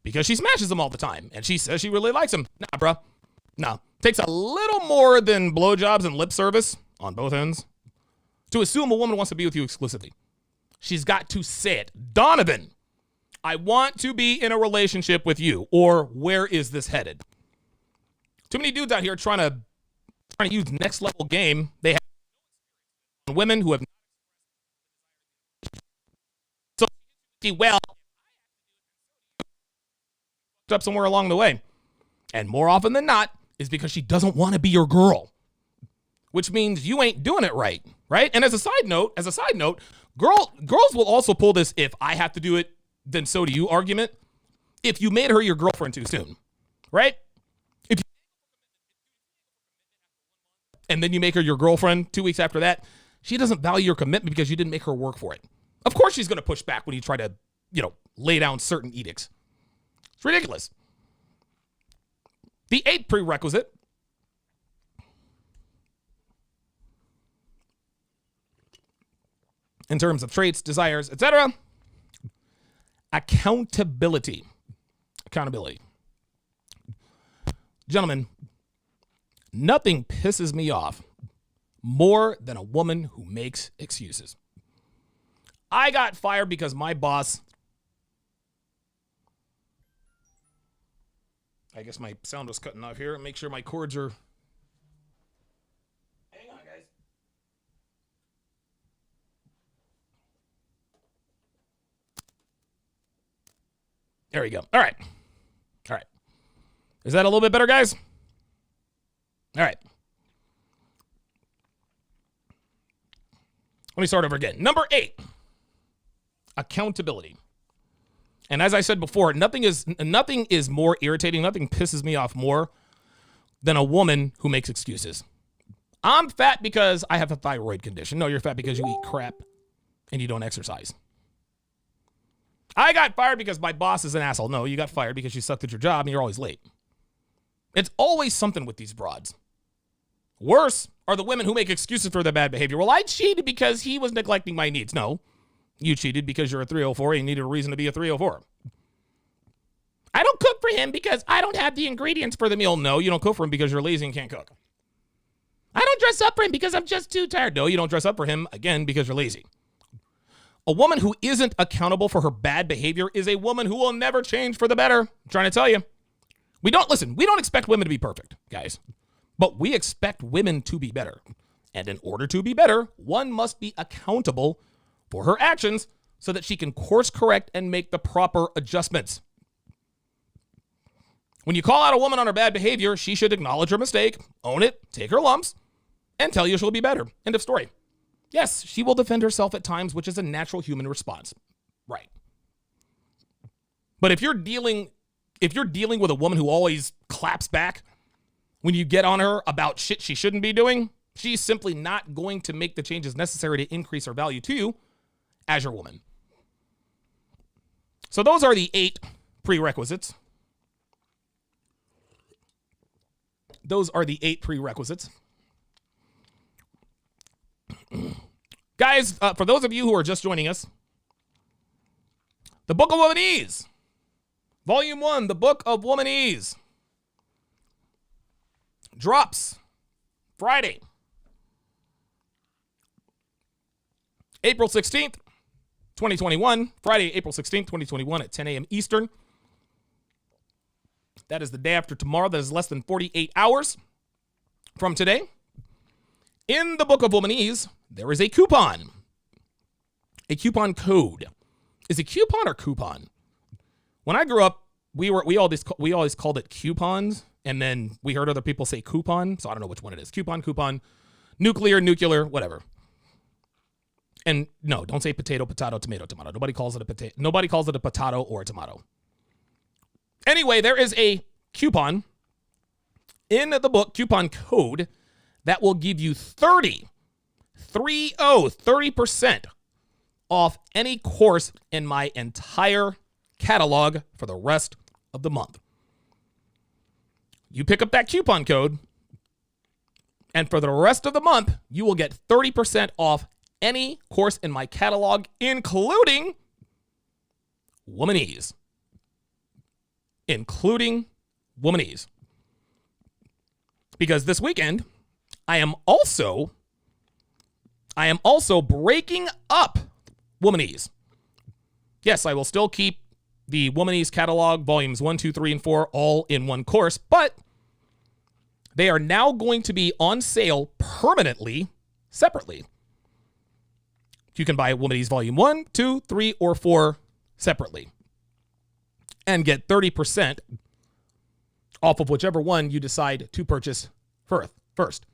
because she smashes him all the time and she says she really likes him. Nah, bro. No. Takes a little more than blowjobs and lip service on both ends to assume a woman wants to be with you exclusively. She's got to say it. Donovan, I want to be in a relationship with you, or where is this headed? Too many dudes out here trying to use next level game. They have women who have so well up somewhere along the way. And more often than not is because she doesn't want to be your girl, which means you ain't doing it right? And as a side note, girls will also pull this if I have to do it, then so do you argument. If you made her your girlfriend too soon, right? And then you make her your girlfriend 2 weeks after that, she doesn't value your commitment because you didn't make her work for it. Of course she's going to push back when you try to, lay down certain edicts. It's ridiculous. The 8th prerequisite in terms of traits, desires, etc., accountability. Gentlemen, nothing pisses me off more than a woman who makes excuses. I got fired because my boss... I guess my sound was cutting off here. Make sure my cords are... Hang on, guys. There we go. All right. Is that a little bit better, guys? All right. Let me start over again. Number 8, accountability. And as I said before, nothing is more irritating, nothing pisses me off more than a woman who makes excuses. I'm fat because I have a thyroid condition. No, you're fat because you eat crap and you don't exercise. I got fired because my boss is an asshole. No, you got fired because you sucked at your job and you're always late. It's always something with these broads. Worse are the women who make excuses for their bad behavior. Well, I cheated because he was neglecting my needs. No, you cheated because you're a 304 and you needed a reason to be a 304. I don't cook for him because I don't have the ingredients for the meal. No, you don't cook for him because you're lazy and can't cook. I don't dress up for him because I'm just too tired. No, you don't dress up for him, again, because you're lazy. A woman who isn't accountable for her bad behavior is a woman who will never change for the better. I'm trying to tell you. We don't expect women to be perfect, guys. But we expect women to be better. And in order to be better, one must be accountable for her actions so that she can course correct and make the proper adjustments. When you call out a woman on her bad behavior, she should acknowledge her mistake, own it, take her lumps, and tell you she'll be better. End of story. Yes, she will defend herself at times, which is a natural human response. Right. But if you're dealing with a woman who always claps back when you get on her about shit she shouldn't be doing, she's simply not going to make the changes necessary to increase her value to you as your woman. So those are the 8 prerequisites. Guys, for those of you who are just joining us, the Book of Womanese, Volume 1, the Book of Womanese, drops Friday, April 16th, 2021. Friday, April 16th, 2021 at 10 a.m. Eastern. That is the day after tomorrow. That is less than 48 hours from today. In the Book of Womanese, there is a coupon code. Is it coupon or coupon? When I grew up, we always called it coupons, and then we heard other people say coupon, so I don't know which one it is. Coupon, nuclear, whatever. And no, don't say potato, potato, tomato, tomato. Nobody calls it a potato. Nobody calls it a potato or a tomato. Anyway, there is a coupon in the book, coupon code, that will give you 30% off any course in my entire catalog for the rest of the month. You pick up that coupon code, and for the rest of the month, you will get 30% off any course in my catalog, including Womanese. Including Womanese. Because this weekend, I am also breaking up Womanese. Yes, I will still keep the Womanese catalog, volumes 1, 2, 3, and 4, all in one course, but they are now going to be on sale permanently, separately. You can buy Womanese volume 1, 2, 3, or 4 separately and get 30% off of whichever one you decide to purchase first.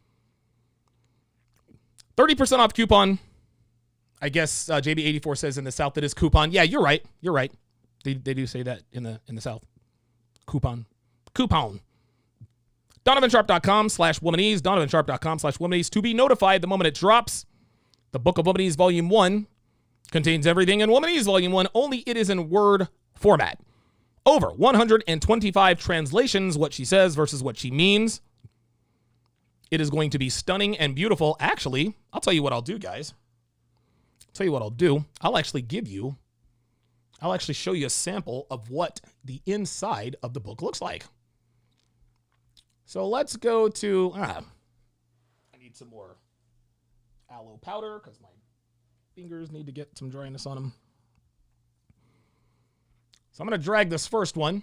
30% off coupon. I guess JB84 says in the South it is coupon. Yeah, you're right. You're right. They do say that in the South. Coupon. DonovanSharpe.com/Womanese. DonovanSharpe.com/Womanese to be notified the moment it drops. The Book of Womanese Volume 1 contains everything in Womanese Volume 1, only it is in Word format. Over 125 translations, what she says versus what she means. It is going to be stunning and beautiful. Actually, I'll tell you what I'll do, guys. I'll actually show you a sample of what the inside of the book looks like. So let's go to, I need some more aloe powder because my fingers need to get some dryness on them. So I'm going to drag this first one.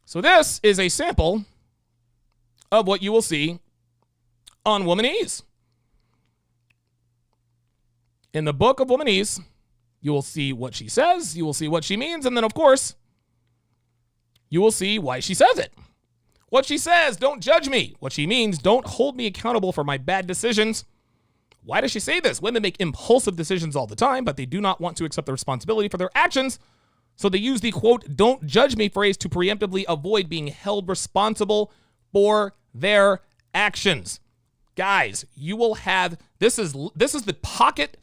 So this is a sample of what you will see on Womanese. In the Book of Womanese, you will see what she says, you will see what she means, and then, of course, you will see why she says it. What she says, don't judge me. What she means, don't hold me accountable for my bad decisions. Why does she say this? Women make impulsive decisions all the time, but they do not want to accept the responsibility for their actions. So they use the, quote, don't judge me phrase to preemptively avoid being held responsible for their actions. Guys, you will have, this is the pocket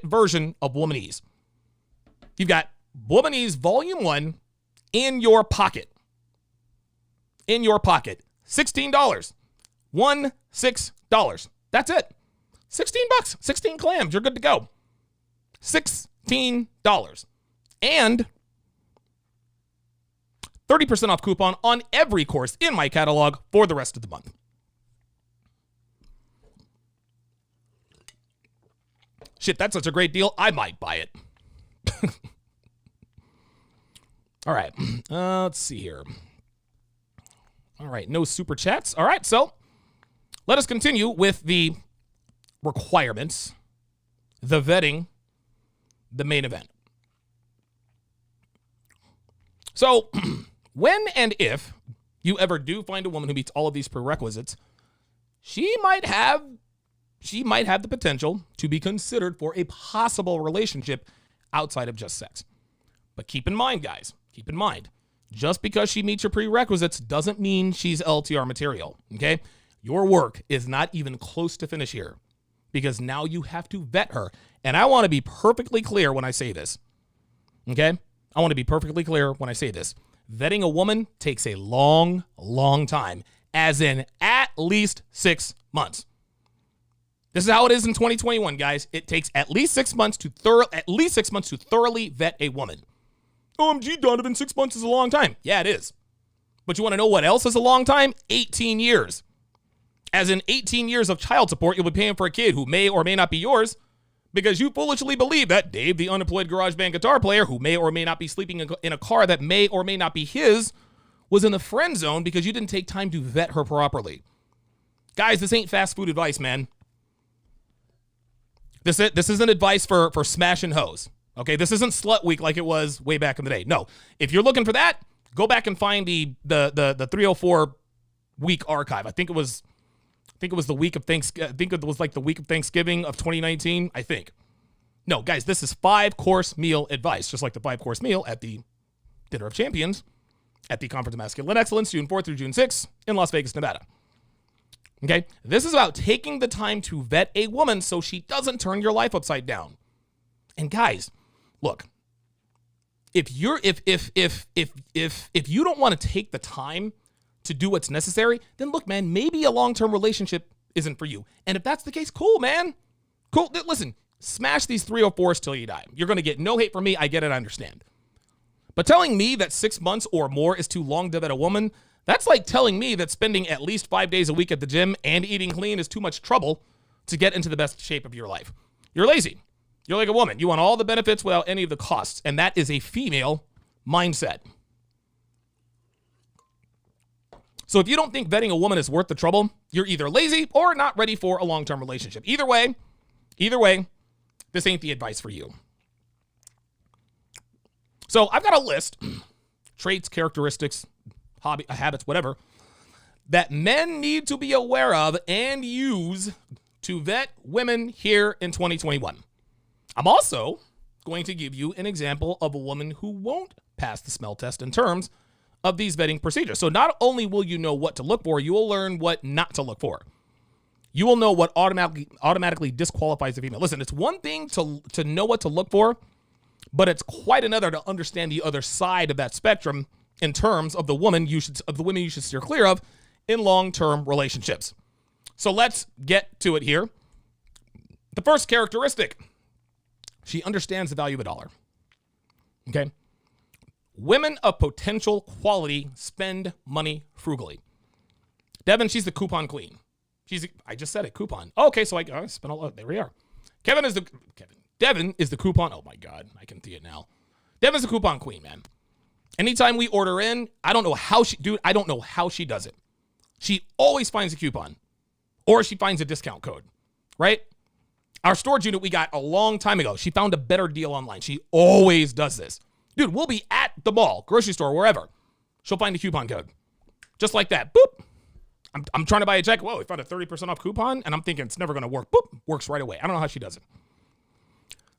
version of Womanese. You've got Womanese Volume 1 in your pocket. $16. $16. That's it. $16. 16 clams. You're good to go. $16. And 30% off coupon on every course in my catalog for the rest of the month. Shit, that's such a great deal. I might buy it. All right. Let's see here. All right. No super chats. All right. So let us continue with the requirements, the vetting, the main event. So when and if you ever do find a woman who meets all of these prerequisites, she might have the potential to be considered for a possible relationship outside of just sex. But keep in mind, guys, just because she meets your prerequisites doesn't mean she's LTR material, okay? Your work is not even close to finish here because now you have to vet her. And I want to be perfectly clear when I say this, okay? I want to be perfectly clear when I say this. Vetting a woman takes a long, long time, as in at least 6 months. This is how it is in 2021, guys. It takes at least 6 months to thoroughly vet a woman. OMG, Donovan, 6 months is a long time. Yeah, it is. But you want to know what else is a long time? 18 years. As in 18 years of child support you'll be paying for a kid who may or may not be yours because you foolishly believe that Dave, the unemployed garage band guitar player who may or may not be sleeping in a car that may or may not be his, was in the friend zone because you didn't take time to vet her properly. Guys, this ain't fast food advice, man. This isn't advice for smashing hoes. Okay, this isn't slut week like it was way back in the day. No, if you're looking for that, go back and find the 304 week archive. I think it was think it was the week of Thanksgiving. I think it was like the week of Thanksgiving of 2019. I think. No, guys, this is 5-course meal advice, just like the 5-course meal at the Dinner of Champions at the Conference of Masculine Excellence, June 4th through June 6th in Las Vegas, Nevada. Okay, this is about taking the time to vet a woman so she doesn't turn your life upside down. And guys, look, if you don't want to take the time to do what's necessary, then look, man, maybe a long-term relationship isn't for you. And if that's the case, cool, man. Cool. Listen, smash these 304s till you die. You're going to get no hate from me. I get it. I understand. But telling me that 6 months or more is too long to vet a woman, that's like telling me that spending at least 5 days a week at the gym and eating clean is too much trouble to get into the best shape of your life. You're lazy. You're like a woman. You want all the benefits without any of the costs. And that is a female mindset. So if you don't think vetting a woman is worth the trouble, you're either lazy or not ready for a long-term relationship. Either way, this ain't the advice for you. So I've got a list, traits, characteristics, habits, whatever, that men need to be aware of and use to vet women here in 2021. I'm also going to give you an example of a woman who won't pass the smell test in terms of these vetting procedures. So not only will you know what to look for, you will learn what not to look for. You will know what automatically disqualifies a female. Listen, it's one thing to know what to look for, but it's quite another to understand the other side of that spectrum in terms of the women you should steer clear of in long-term relationships. So let's get to it here. The first characteristic, she understands the value of a dollar. Okay? Women of potential quality spend money frugally. Devin, she's the coupon queen. I just said it, coupon. Oh, okay, so I spent a lot. There we are. Devin is the coupon. Oh my God, I can see it now. Devin's the coupon queen, man. Anytime we order in, I don't know how she does it. She always finds a coupon or she finds a discount code, right? Our storage unit we got a long time ago. She found a better deal online. She always does this. Dude, we'll be at the mall, grocery store, wherever. She'll find a coupon code. Just like that. Boop. I'm trying to buy a jacket. Whoa, we found a 30% off coupon, and I'm thinking it's never going to work. Boop. Works right away. I don't know how she does it.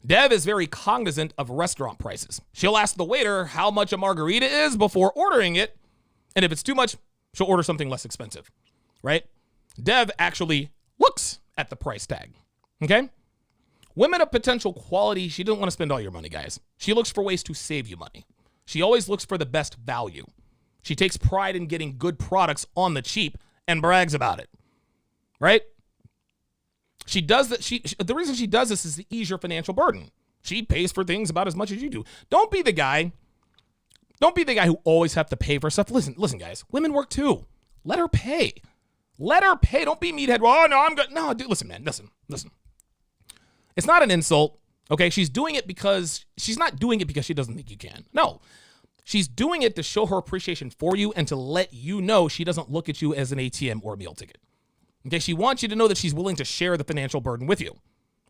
Dev is very cognizant of restaurant prices. She'll ask the waiter how much a margarita is before ordering it, and if it's too much, she'll order something less expensive, right? Dev actually looks at the price tag, okay? Women of potential quality, she doesn't want to spend all your money, guys. She looks for ways to save you money. She always looks for the best value. She takes pride in getting good products on the cheap and brags about it, right? She does that. The reason she does this is to ease your financial burden. She pays for things about as much as you do. Don't be the guy who always have to pay for stuff. Listen, guys. Women work too. Let her pay. Let her pay. Don't be meathead. Oh no, I'm good. No, dude. Listen, man. Listen. It's not an insult. Okay, she's not doing it because she doesn't think you can. No. She's doing it to show her appreciation for you and to let you know she doesn't look at you as an ATM or a meal ticket. Okay, she wants you to know that she's willing to share the financial burden with you,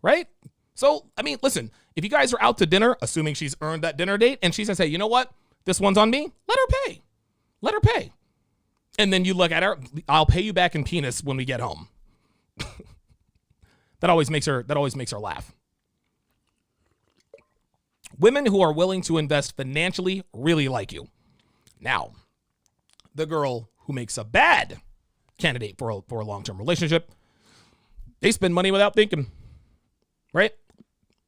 right? So, I mean, listen, if you guys are out to dinner, assuming she's earned that dinner date, and she says, hey, you know what? This one's on me. Let her pay. Let her pay. And then you look at her, I'll pay you back in penis when we get home. That always makes her laugh. Women who are willing to invest financially really like you. Now, the girl who makes a bad candidate for a long-term relationship, they spend money without thinking, right?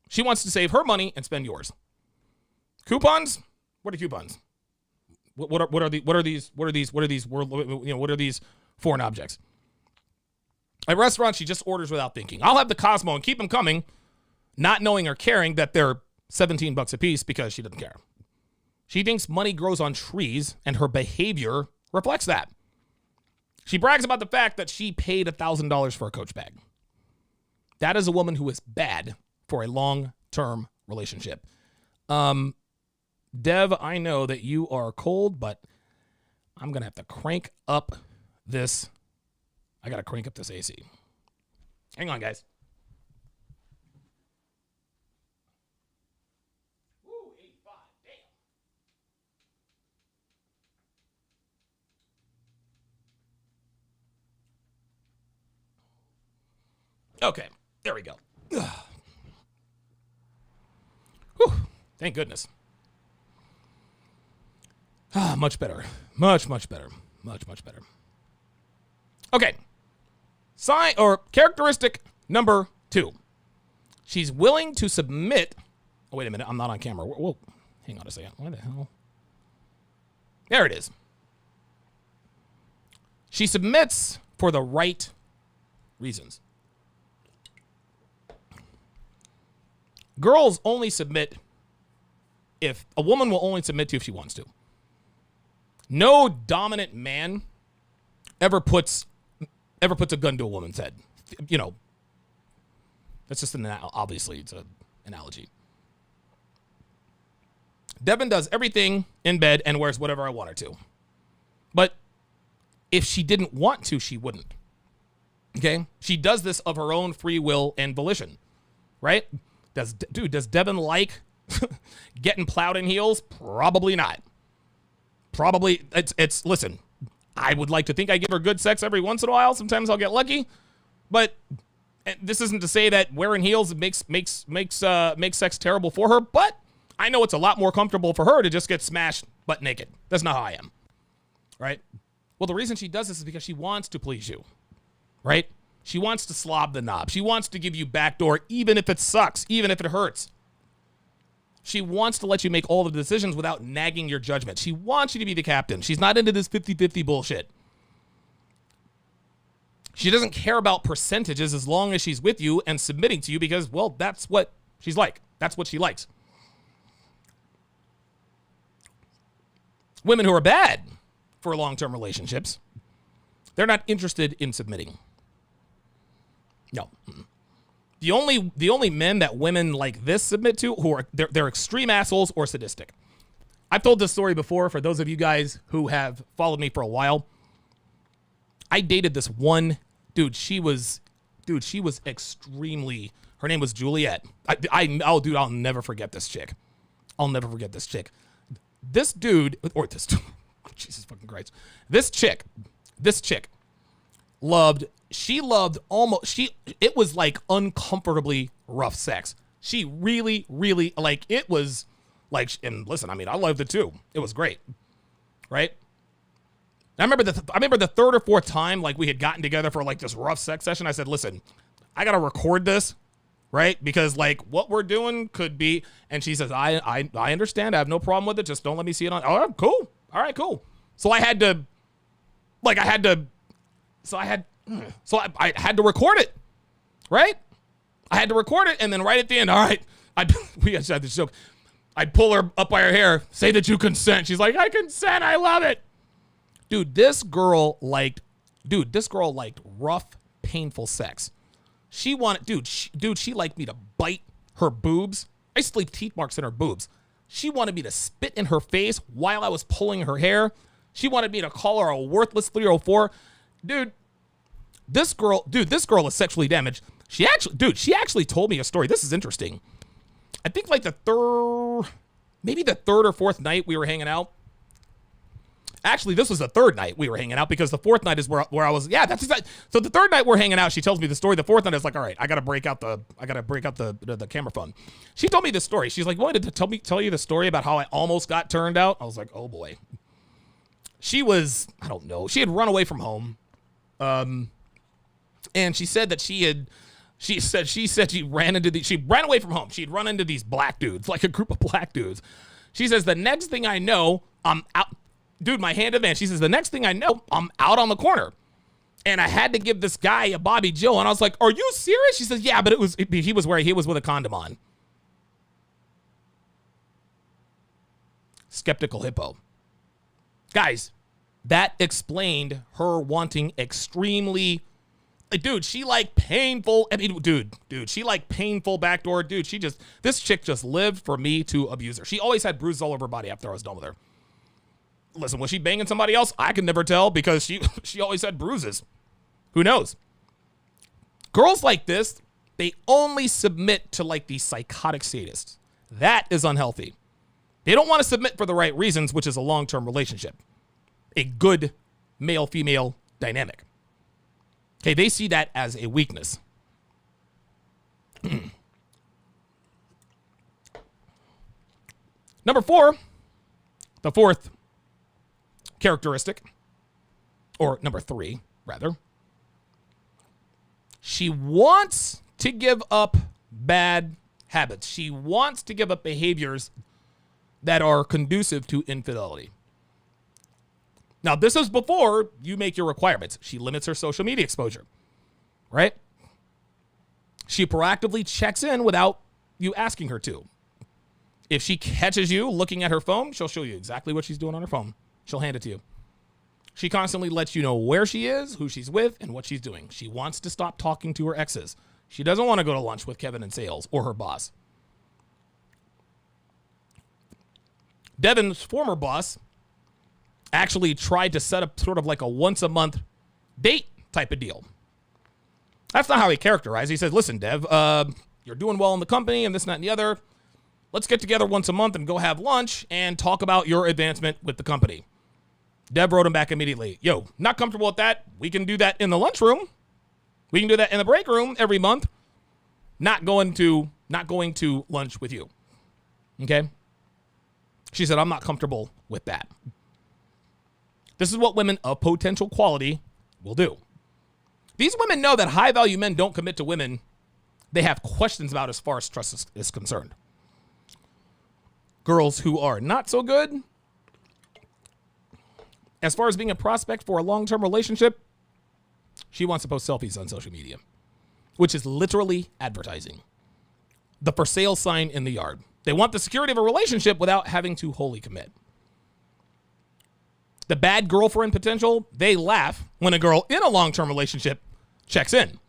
She wants to save her money and spend yours. Coupons? What are coupons? What are these foreign objects? At restaurants, she just orders without thinking. I'll have the Cosmo and keep them coming, not knowing or caring that they're $17 a piece because she doesn't care. She thinks money grows on trees, and her behavior reflects that. She brags about the fact that she paid $1,000 for a Coach bag. That is a woman who is bad for a long-term relationship. Dev, I know that you are cold, but I'm going to have to crank up this. I got to crank up this AC. Hang on, guys. Ooh, 85, damn. Okay, there we go. Whew, thank goodness. Much better. Much better. Much better. Okay. Sign or characteristic number 2. She's willing to submit. Oh, wait a minute. I'm not on camera. Whoa. Hang on a second. Why the hell? There it is. She submits for the right reasons. Girls only submit if a woman will only submit to if she wants to. No dominant man ever puts a gun to a woman's head. You know, that's just obviously it's an analogy. Devin does everything in bed and wears whatever I want her to. But if she didn't want to, she wouldn't. Okay? She does this of her own free will and volition. Right? Does Devin like getting plowed in heels? Probably not. Probably, listen, I would like to think I give her good sex every once in a while. Sometimes I'll get lucky. But this isn't to say that wearing heels makes sex terrible for her. But I know it's a lot more comfortable for her to just get smashed butt naked. That's not how I am. Right? Well, the reason she does this is because she wants to please you. Right? She wants to slob the knob. She wants to give you backdoor, even if it sucks, even if it hurts. She wants to let you make all the decisions without nagging your judgment. She wants you to be the captain. She's not into this 50-50 bullshit. She doesn't care about percentages as long as she's with you and submitting to you because, well, that's what she's like. That's what she likes. Women who are bad for long-term relationships, they're not interested in submitting. No. The only men that women like this submit to who are they're extreme assholes or sadistic. I've told this story before for those of you guys who have followed me for a while. I dated this one dude. She was extremely. Her name was Juliet. I'll never forget this chick. I'll never forget this chick. This dude or this Jesus fucking Christ. This chick loved. She loved it was like uncomfortably rough sex. She really, really, like, it was like, and listen, I mean, I loved it too. It was great. Right? I remember the third or fourth time, like, we had gotten together for like this rough sex session. I said, listen, I got to record this, right? Because like what we're doing could be, and she says, I understand. I have no problem with it. Just don't let me see it on. Oh, cool. All right, cool. So I had to record it, right? I had to record it, and then right at the end, all right, we had this joke. I'd pull her up by her hair, say that you consent. She's like, I consent, I love it. Dude, this girl liked rough, painful sex. She wanted, she liked me to bite her boobs. I used to leave teeth marks in her boobs. She wanted me to spit in her face while I was pulling her hair. She wanted me to call her a worthless 304. Dude, this girl is sexually damaged. She actually told me a story. This is interesting. I think like the third or fourth night we were hanging out. Actually, this was the third night we were hanging out because the fourth night is where I was. Yeah, that's exactly. So the third night we're hanging out, she tells me the story. The fourth night is like, all right, I gotta break out the camera phone. She told me this story. She's like, wanted to tell you the story about how I almost got turned out. I was like, oh boy. She was, I don't know. She had run away from home. And she said that she ran away from home. She'd run into these black dudes, like a group of black dudes. She says, the next thing I know, I'm out. Dude, my hand advanced. She says, the next thing I know, I'm out on the corner. And I had to give this guy a Bobby Joe. And I was like, are you serious? She says, yeah, but he was with a condom on. Skeptical hippo. Guys, that explained her wanting extremely, dude, she liked painful, she liked painful backdoor, this chick just lived for me to abuse her. She always had bruises all over her body after I was done with her. Listen, was she banging somebody else? I can never tell because she always had bruises. Who knows? Girls like this, they only submit to like these psychotic sadists. That is unhealthy. They don't want to submit for the right reasons, which is a long-term relationship. A good male-female dynamic. Okay, they see that as a weakness. Number 4, the fourth characteristic, or number 3, rather. She wants to give up bad habits. She wants to give up behaviors that are conducive to infidelity. Now, this is before you make your requirements. She limits her social media exposure, right? She proactively checks in without you asking her to. If she catches you looking at her phone, she'll show you exactly what she's doing on her phone. She'll hand it to you. She constantly lets you know where she is, who she's with, and what she's doing. She wants to stop talking to her exes. She doesn't want to go to lunch with Kevin in sales or her boss. Devin's former boss actually tried to set up sort of like a once-a-month date type of deal. That's not how he characterized it. He said, listen, Dev, you're doing well in the company and this, that, and the other. Let's get together once a month and go have lunch and talk about your advancement with the company. Dev wrote him back immediately. Yo, not comfortable with that. We can do that in the lunchroom. We can do that in the break room every month. Not going to lunch with you. Okay? She said, I'm not comfortable with that. This is what women of potential quality will do. These women know that high-value men don't commit to women they have questions about as far as trust is concerned. Girls who are not so good, as far as being a prospect for a long-term relationship, she wants to post selfies on social media, which is literally advertising. The for sale sign in the yard. They want the security of a relationship without having to wholly commit. The bad girlfriend potential, they laugh when a girl in a long-term relationship checks in.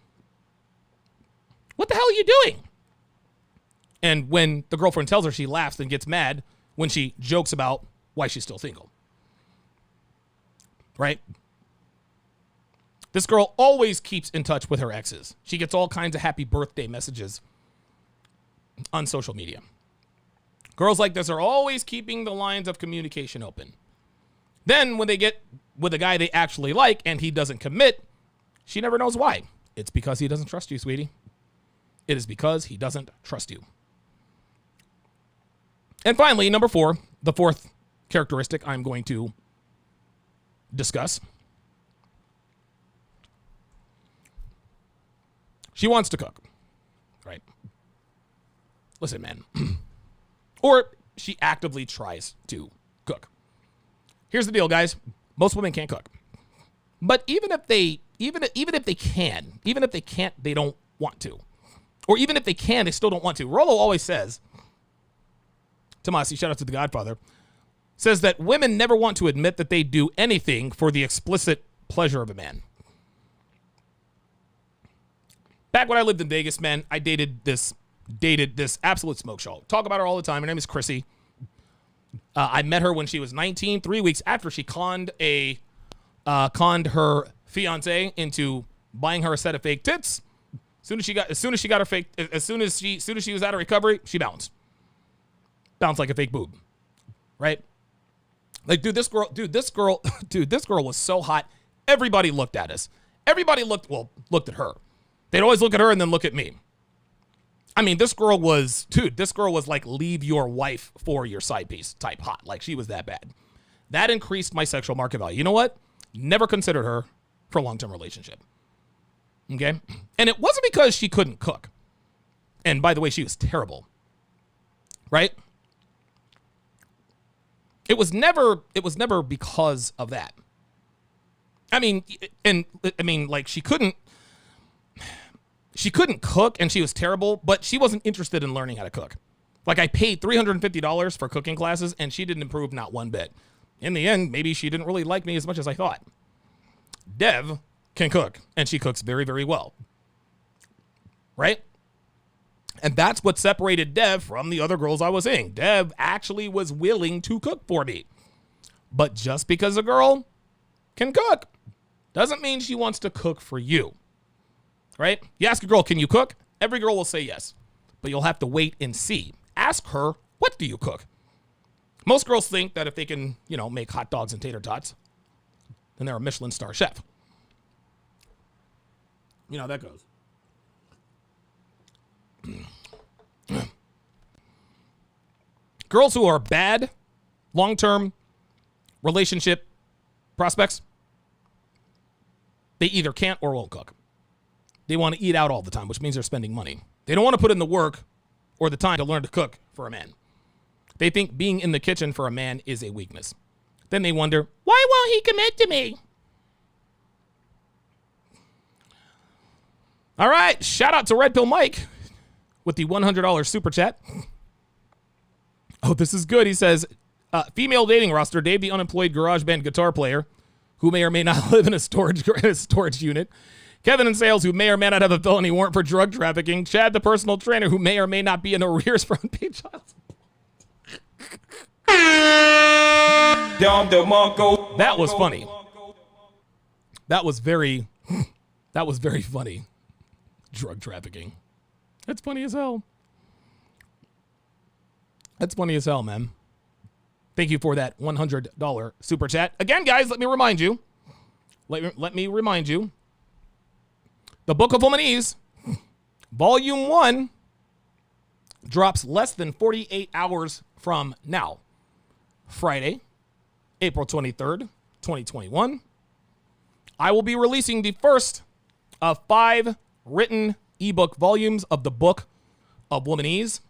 What the hell are you doing? And when the girlfriend tells her, she laughs and gets mad when she jokes about why she's still single. Right? This girl always keeps in touch with her exes. She gets all kinds of happy birthday messages on social media. Girls like this are always keeping the lines of communication open. Then when they get with a guy they actually like and he doesn't commit, she never knows why. It's because he doesn't trust you, sweetie. It is because he doesn't trust you. And finally, number 4, the fourth characteristic I'm going to discuss. She wants to cook, right? Listen, man. Or she actively tries to cook. Here's the deal, guys. Most women can't cook. But even if they can't, they don't want to. Or even if they can, they still don't want to. Rollo always says, Tomasi, shout out to the Godfather, says that women never want to admit that they do anything for the explicit pleasure of a man. Back when I lived in Vegas, man, I dated this absolute smoke show. Talk about her all the time. Her name is Chrissy. I met her when she was 19, 3 weeks after she conned her fiance into buying her a set of fake tits. As soon as she was out of recovery, she bounced like a fake boob, right? Like, this girl was so hot. Everybody looked at us. Everybody looked at her. They'd always look at her and then look at me. I mean, this girl was like leave your wife for your side piece type hot. Like, she was that bad. That increased my sexual market value. You know what? Never considered her for a long-term relationship. Okay? And it wasn't because she couldn't cook. And by the way, she was terrible. Right? It was never because of that. I mean, like, she couldn't cook and she was terrible, but she wasn't interested in learning how to cook. Like, I paid $350 for cooking classes and she didn't improve not one bit. In the end, maybe she didn't really like me as much as I thought. Dev can cook and she cooks very, very well. Right? And that's what separated Dev from the other girls I was seeing. Dev actually was willing to cook for me. But just because a girl can cook doesn't mean she wants to cook for you. Right? You ask a girl, can you cook? Every girl will say yes. But you'll have to wait and see. Ask her, what do you cook? Most girls think that if they can, make hot dogs and tater tots, then they're a Michelin star chef. You know how that goes. Girls who are bad long-term relationship prospects, they either can't or won't cook. They want to eat out all the time, which means they're spending money. They don't want to put in the work or the time to learn to cook for a man. They think being in the kitchen for a man is a weakness. Then they wonder, why won't he commit to me? All right, shout out to Red Pill Mike with the $100 super chat. Oh, this is good. He says, female dating roster, Dave the unemployed garage band guitar player who may or may not live in a storage unit. Kevin in sales, who may or may not have a felony warrant for drug trafficking. Chad, the personal trainer, who may or may not be in arrears for unpaid child support. That was funny. That was very funny. Drug trafficking. That's funny as hell. That's funny as hell, man. Thank you for that $100 super chat. Again, guys, let me remind you. Let me remind you. The Book of Womanese, Volume 1, drops less than 48 hours from now. Friday, April 23rd, 2021. I will be releasing the first of 5 written ebook volumes of the Book of Womanese.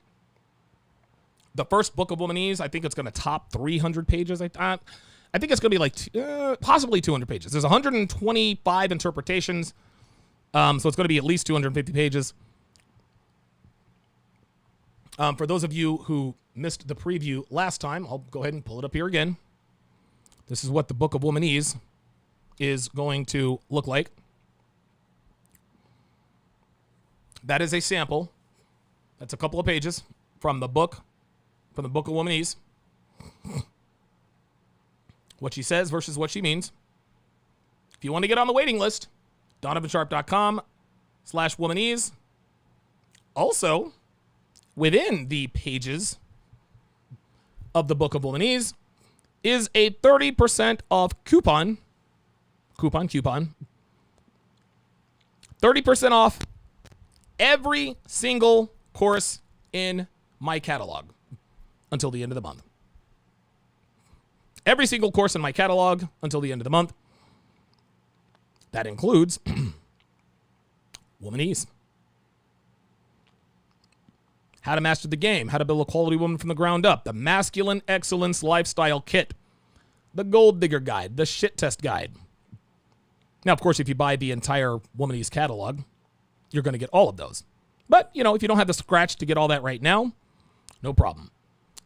The first Book of Womanese, I think it's going to top 300 pages. I think it's going to be like possibly 200 pages. There's 125 interpretations. So it's going to be at least 250 pages. For those of you who missed the preview last time, I'll go ahead and pull it up here again. This is what the Book of Womanese is going to look like. That is a sample. That's a couple of pages from the Book of Womanese. What she says versus what she means. If you want to get on the waiting list, DonovanSharpe.com/womanese. Also, within the pages of the Book of Womanese is a 30% off coupon. 30% off every single course in my catalog until the end of the month. Every single course in my catalog until the end of the month. That includes Womanese. How to master the game. How to build a quality woman from the ground up. The Masculine Excellence Lifestyle Kit. The Gold Digger Guide. The Shit Test Guide. Now, of course, if you buy the entire Womanese catalog, you're going to get all of those. But, if you don't have the scratch to get all that right now, no problem.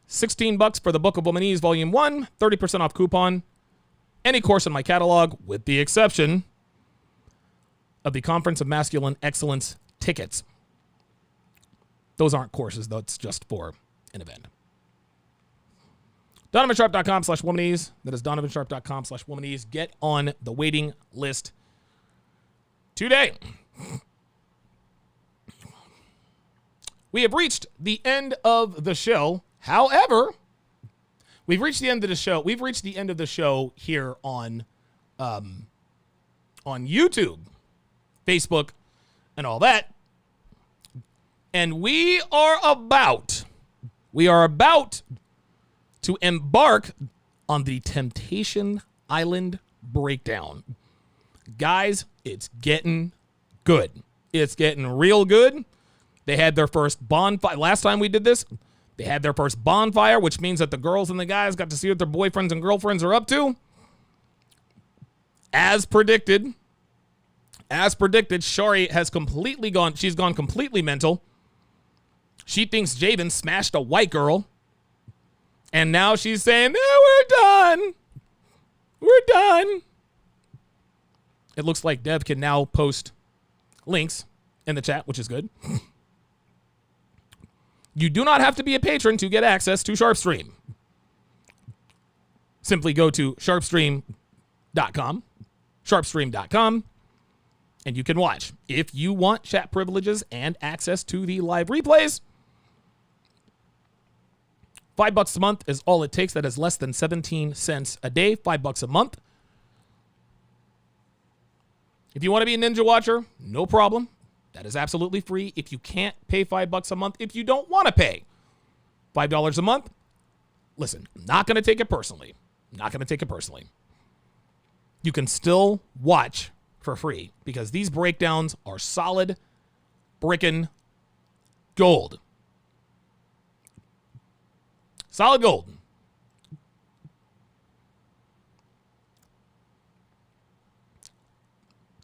$16 for the Book of Womanese Volume 1. 30% off coupon. Any course in my catalog, with the exception of the Conference of Masculine Excellence tickets. Those aren't courses, though. It's just for an event. DonovanSharpe.com/womanese. That is DonovanSharpe.com/womanese. Get on the waiting list today. We have reached the end of the show. However, we've reached the end of the show. We've reached the end of the show here on YouTube, Facebook, and all that. And we are about to embark on the Temptation Island breakdown. Guys, it's getting good. It's getting real good. They had their first bonfire. Last time we did this, they had their first bonfire, which means that the girls and the guys got to see what their boyfriends and girlfriends are up to. As predicted, Shari has she's gone completely mental. She thinks Javen smashed a white girl. And now she's saying, we're done. We're done. It looks like Dev can now post links in the chat, which is good. You do not have to be a patron to get access to SharpStream. Simply go to sharpstream.com, and you can watch. If you want chat privileges and access to the live replays, $5 a month is all it takes. That is less than 17 cents a day. $5 a month. If you want to be a Ninja Watcher, no problem. That is absolutely free. If you can't pay $5 a month, if you don't want to pay $5 a month, listen, I'm not going to take it personally. Not going to take it personally. You can still watch for free because these breakdowns are solid brickin' gold. Solid gold.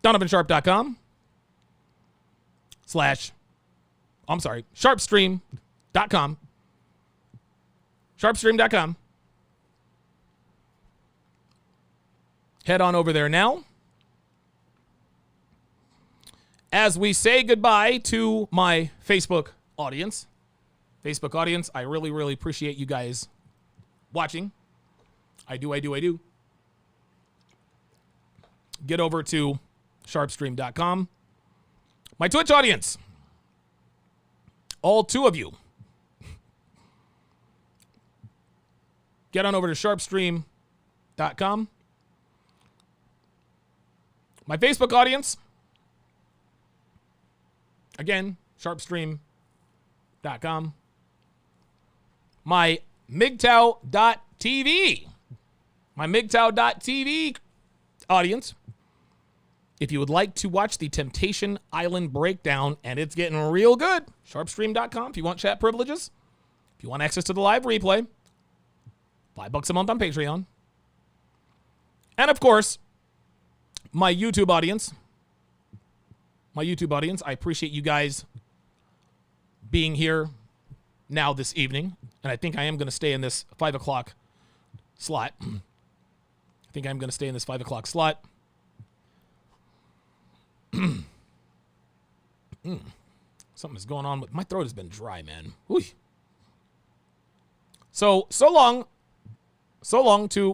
DonovanSharpe.com Sharpstream.com. Sharpstream.com. Head on over there now. As we say goodbye to my Facebook audience. I really, really appreciate you guys watching. I do. Get over to Sharpstream.com. My Twitch audience. All 2 of you. Get on over to Sharpstream.com. My Facebook audience. Again, Sharpstream.com. My MGTOW.tv. My MGTOW.tv audience. If you would like to watch the Temptation Island breakdown, and it's getting real good, Sharpstream.com. If you want chat privileges, if you want access to the live replay, $5 a month on Patreon. And of course, my YouTube audience. I appreciate you guys being here now this evening. And I think I am going to stay in this 5 o'clock slot. Something is going on with my throat. Has been dry, man. Ooh. So long to